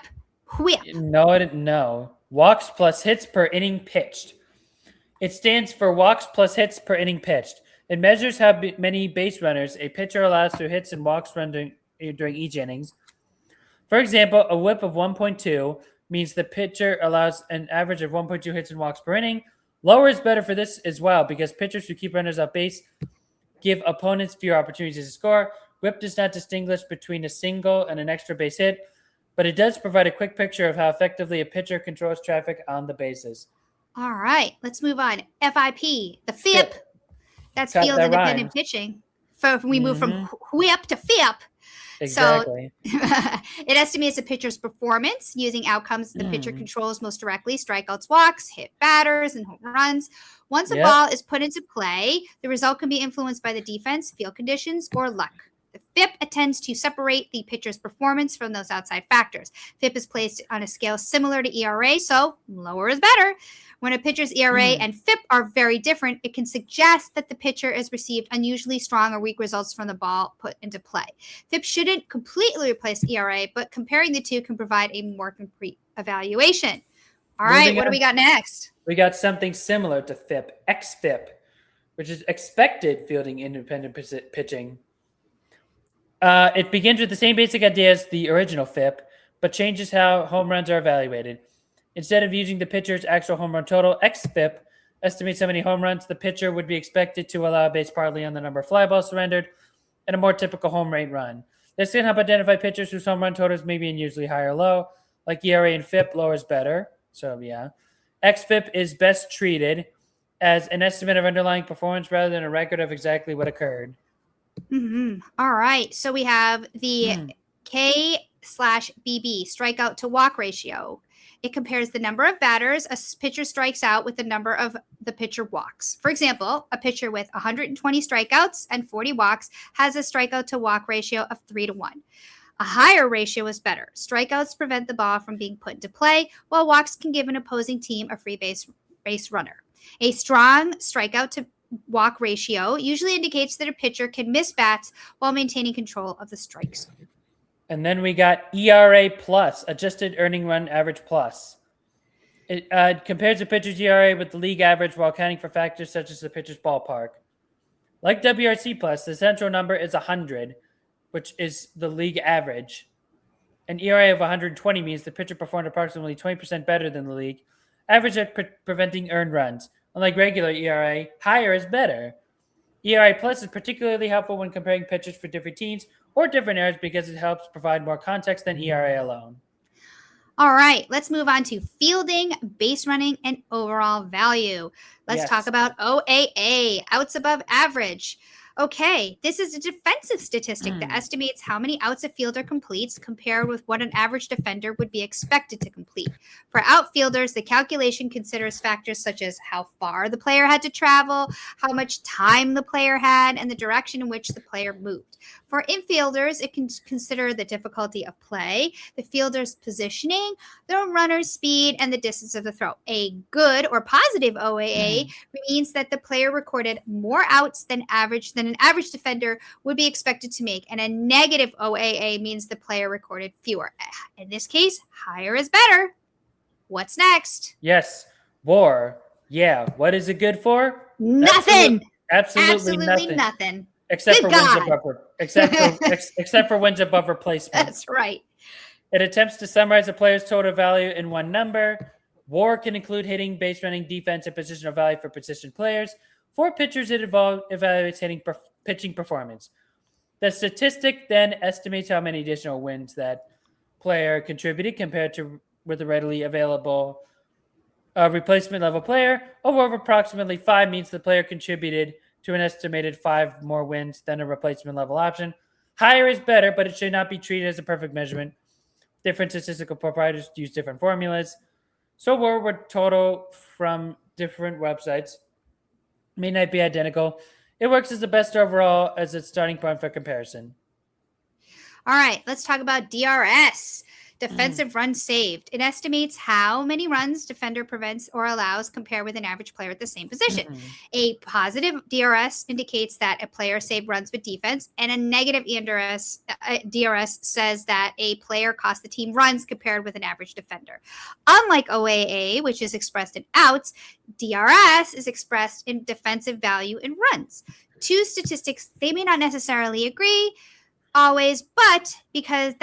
Whip. No. Walks plus hits per inning pitched. It stands for walks plus hits per inning pitched. It measures how many base runners a pitcher allows through hits and walks run during each innings. For example, a whip of 1.2 means the pitcher allows an average of 1.2 hits and walks per inning. Lower is better for this as well because pitchers who keep runners at base give opponents fewer opportunities to score. Whip does not distinguish between a single and an extra base hit, but it does provide a quick picture of how effectively a pitcher controls traffic on the bases. All right, let's move on. FIP, the FIP. That's field independent pitching. We move from WHIP to FIP. Exactly. So it estimates a pitcher's performance using outcomes the pitcher controls most directly: strikeouts, walks, hit batters, and home runs. Once a ball is put into play, the result can be influenced by the defense, field conditions, or luck. The FIP attempts to separate the pitcher's performance from those outside factors. FIP is placed on a scale similar to ERA, so lower is better. When a pitcher's ERA and FIP are very different, it can suggest that the pitcher has received unusually strong or weak results from the ball put into play. FIP shouldn't completely replace ERA, but comparing the two can provide a more complete evaluation. All right, what do we got next? We got something similar to FIP, XFIP, which is expected fielding independent pitching. It begins with the same basic idea as the original FIP, but changes how home runs are evaluated. Instead of using the pitcher's actual home run total, XFIP estimates how many home runs the pitcher would be expected to allow based partly on the number of fly balls surrendered and a more typical home rate run. This can help identify pitchers whose home run totals may be unusually high or low, like ERA and FIP. Lower is better. So, yeah. XFIP is best treated as an estimate of underlying performance rather than a record of exactly what occurred. All right. So we have the K/BB, strikeout to walk ratio. It compares the number of batters a pitcher strikes out with the number of the pitcher walks. For example, a pitcher with 120 strikeouts and 40 walks has a strikeout to walk ratio of 3-1. A higher ratio is better. Strikeouts prevent the ball from being put into play, while walks can give an opposing team a free base runner. A strong strikeout to walk ratio usually indicates that a pitcher can miss bats while maintaining control of the strike zone. And then we got ERA plus, adjusted earning run average plus. It compares the pitcher's ERA with the league average while accounting for factors such as the pitcher's ballpark. Like WRC plus, the central number is 100, which is the league average. An ERA of 120 means the pitcher performed approximately 20% better than the league average at preventing earned runs. Unlike regular ERA, higher is better. ERA plus is particularly helpful when comparing pitchers for different teams or different eras because it helps provide more context than ERA alone. All right, let's move on to fielding, base running, and overall value. Let's talk about OAA, outs above average. Okay, this is a defensive statistic that estimates how many outs a fielder completes compared with what an average defender would be expected to complete. For outfielders, the calculation considers factors such as how far the player had to travel, how much time the player had, and the direction in which the player moved. For infielders, it can consider the difficulty of play, the fielder's positioning, the runner's speed, and the distance of the throw. A good or positive OAA means that the player recorded more outs than an average defender would be expected to make, and a negative OAA means the player recorded fewer. In this case, higher is better. What's next? Yes, WAR. Yeah, what is it good for? Nothing. Absolutely nothing. Except for wins above replacement. That's right. It attempts to summarize a player's total value in one number. WAR can include hitting, base running, defense, and positional value for position players. For pitchers, it evaluates pitching performance. The statistic then estimates how many additional wins that player contributed compared to with a readily available replacement level player. Over approximately 5 means the player contributed to an estimated 5 more wins than a replacement level option. Higher is better, but it should not be treated as a perfect measurement. Different statistical providers use different formulas. So WAR total from different websites may not be identical. It works as the best overall as its starting point for comparison. All right, let's talk about DRS, defensive runs saved. It estimates how many runs defender prevents or allows compared with an average player at the same position. A positive DRS indicates that a player saved runs with defense, and a negative DRS says that a player cost the team runs compared with an average defender. Unlike OAA, which is expressed in outs, DRS is expressed in defensive value in runs. Two statistics, they may not necessarily agree, always, but because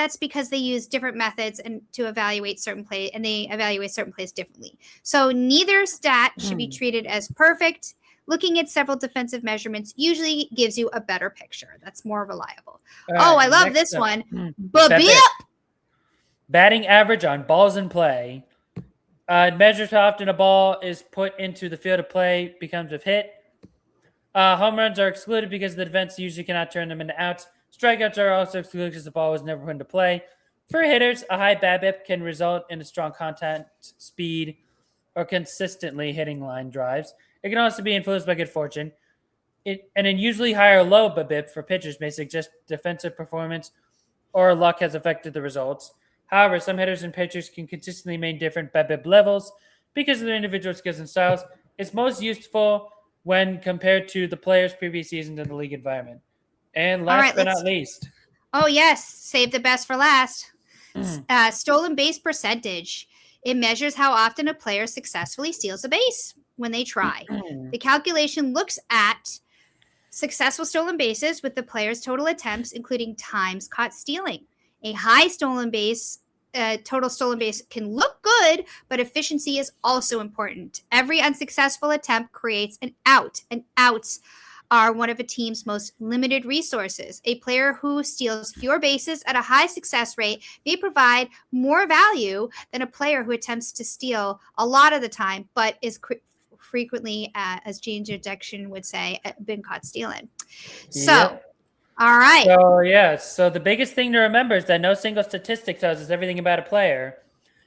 they use different methods and to evaluate certain plays, and they evaluate certain plays differently. So neither stat should be treated as perfect. Looking at several defensive measurements usually gives you a better picture. That's more reliable. I love this one. BABIP. Batting average on balls in play. It measures how often a ball is put into the field of play becomes a hit. Home runs are excluded because the defense usually cannot turn them into outs. Strikeouts are also excluded because the ball was never put into play. For hitters, a high BABIP can result in a strong contact speed or consistently hitting line drives. It can also be influenced by good fortune. And a usually high or low BABIP for pitchers may suggest defensive performance or luck has affected the results. However, some hitters and pitchers can consistently maintain different BABIP levels because of their individual skills and styles. It's most useful when compared to the player's previous seasons in the league environment. And last but not least. Oh, yes. Save the best for last. Stolen base percentage. It measures how often a player successfully steals a base when they try. The calculation looks at successful stolen bases with the player's total attempts, including times caught stealing. A high stolen base, total stolen base can look good, but efficiency is also important. Every unsuccessful attempt creates an out, and outs are one of a team's most limited resources. A player who steals fewer bases at a high success rate may provide more value than a player who attempts to steal a lot of the time, but is frequently, as Gene Dejection would say, been caught stealing. So, all right. So the biggest thing to remember is that no single statistic tells us everything about a player.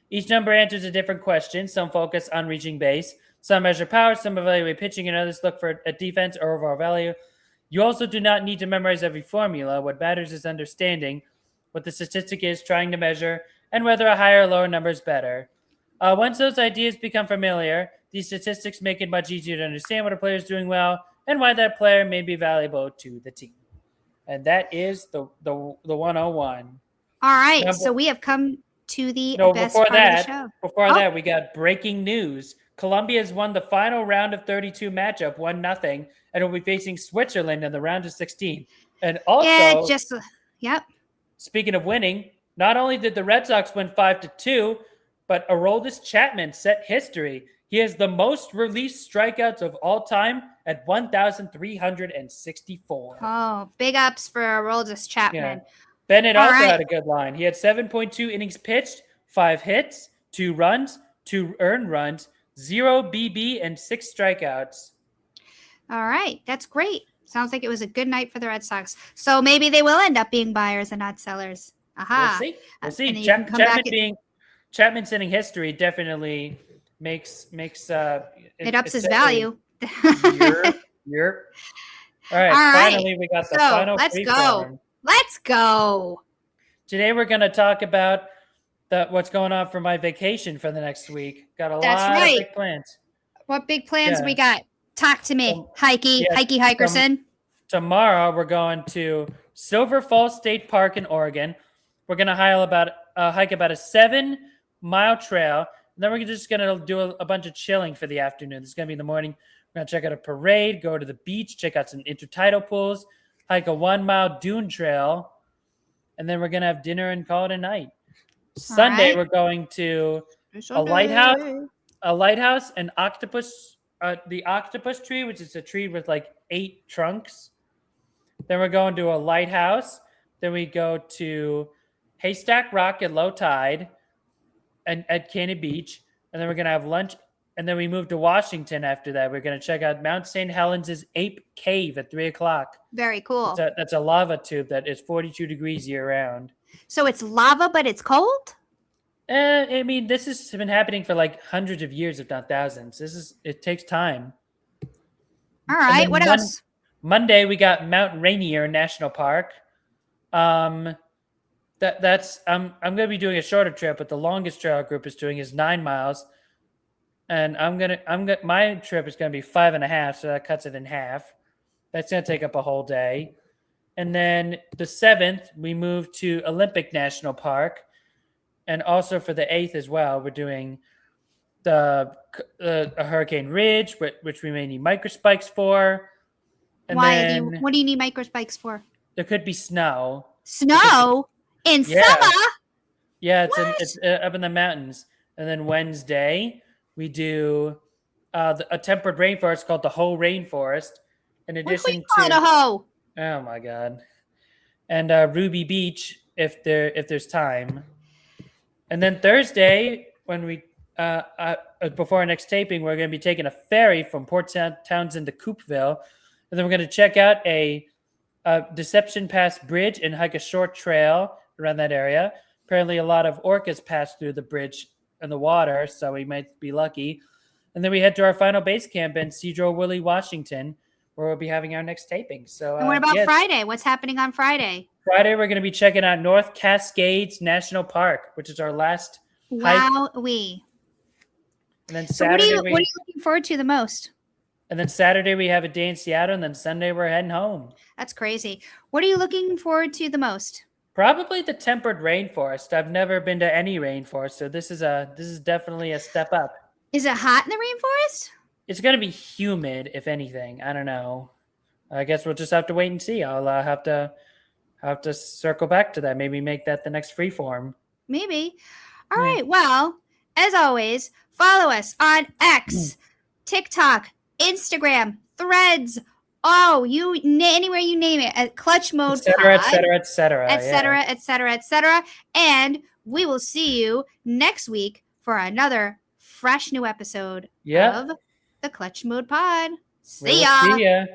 Each number answers a different question. Some focus on reaching base. Some measure power, some evaluate pitching, and others look for a defense or overall value. You also do not need to memorize every formula. What matters is understanding what the statistic is trying to measure and whether a higher or lower number is better. Once those ideas become familiar, these statistics make it much easier to understand what a player is doing well and why that player may be valuable to the team. And that is the 101. All right, so we have come to the best part of the show. Before that, we got breaking news. Colombia has won the final round of 32 matchup, 1-0, and will be facing Switzerland in the round of 16. And also, speaking of winning, not only did the Red Sox win 5-2, but Aroldis Chapman set history. He has the most released strikeouts of all time at 1,364. Oh, big ups for Aroldis Chapman. Yeah. Bennett also had a good line. He had 7.2 innings pitched, 5 hits, 2 runs, 2 earned runs, 0 BB, and 6 strikeouts. All right. That's great. Sounds like it was a good night for the Red Sox. So maybe they will end up being buyers and not sellers. Aha. We'll see. Chapman setting history definitely makes it ups his value. All right. Finally, we got the final. Let's go. Today we're going to talk about what's going on for my vacation for the next week. Got a lot of big plans. What big plans we got? Talk to me, Hikerson. Tomorrow we're going to Silver Falls State Park in Oregon. We're going to hike about a 7-mile trail. And then we're just going to do a bunch of chilling for the afternoon. This is going to be in the morning. We're going to check out a parade, go to the beach, check out some intertidal pools, hike a 1-mile dune trail, and then we're going to have dinner and call it a night. Sunday, we're going to a lighthouse, an octopus, the octopus tree, which is a tree with like 8 trunks. Then we're going to a lighthouse. Then we go to Haystack Rock at low tide and at Cannon Beach. And then we're going to have lunch. And then we move to Washington after that. We're going to check out Mount St. Helens' Ape Cave at 3 o'clock. Very cool. That's a lava tube that is 42 degrees year round. So it's lava, but it's cold? I mean, this has been happening for like hundreds of years, if not thousands. It takes time. All right. What else? Monday, we got Mount Rainier National Park. I'm going to be doing a shorter trip, but the longest trail our group is doing is 9 miles. And my trip is going to be 5.5, so that cuts it in half. That's going to take up a whole day. And then the 7th, we move to Olympic National Park. And also for the 8th as well, we're doing a Hurricane Ridge, which we may need microspikes for. And what do you need microspikes for? There could be snow. Snow in Yeah. summer? Yeah, What? it's up in the mountains. And then Wednesday we do a tempered rainforest called the whole rainforest. In What do addition you call it a to hoe? oh my god, and Ruby Beach if there's time. And then Thursday when we before our next taping, we're going to be taking a ferry from Port Townsend to Coopville, and then we're going to check out a Deception Pass Bridge and hike a short trail around that area. Apparently, a lot of orcas pass through the bridge and the water, so we might be lucky. And then we head to our final base camp in Cedro-Willie, Washington, where we'll be having our next taping. So, And what about Friday? What's happening on Friday? Friday, we're going to be checking out North Cascades National Park, which is our last hike. Wow-wee. And then So Saturday, what are you looking forward to the most? And then Saturday we have a day in Seattle, and then Sunday we're heading home. That's crazy. What are you looking forward to the most? Probably the tempered rainforest. I've never been to any rainforest, so this is definitely a step up. Is it hot in the rainforest? It's going to be humid, if anything. I don't know. I guess we'll just have to wait and see. I'll have to circle back to that. Maybe make that the next freeform. Maybe. All right. Well, as always, follow us on X, TikTok, Instagram, Threads. Oh, anywhere you name it, at Clutch Mode, etc., etc. And we will see you next week for another fresh new episode of the Clutch Mode Pod. See ya.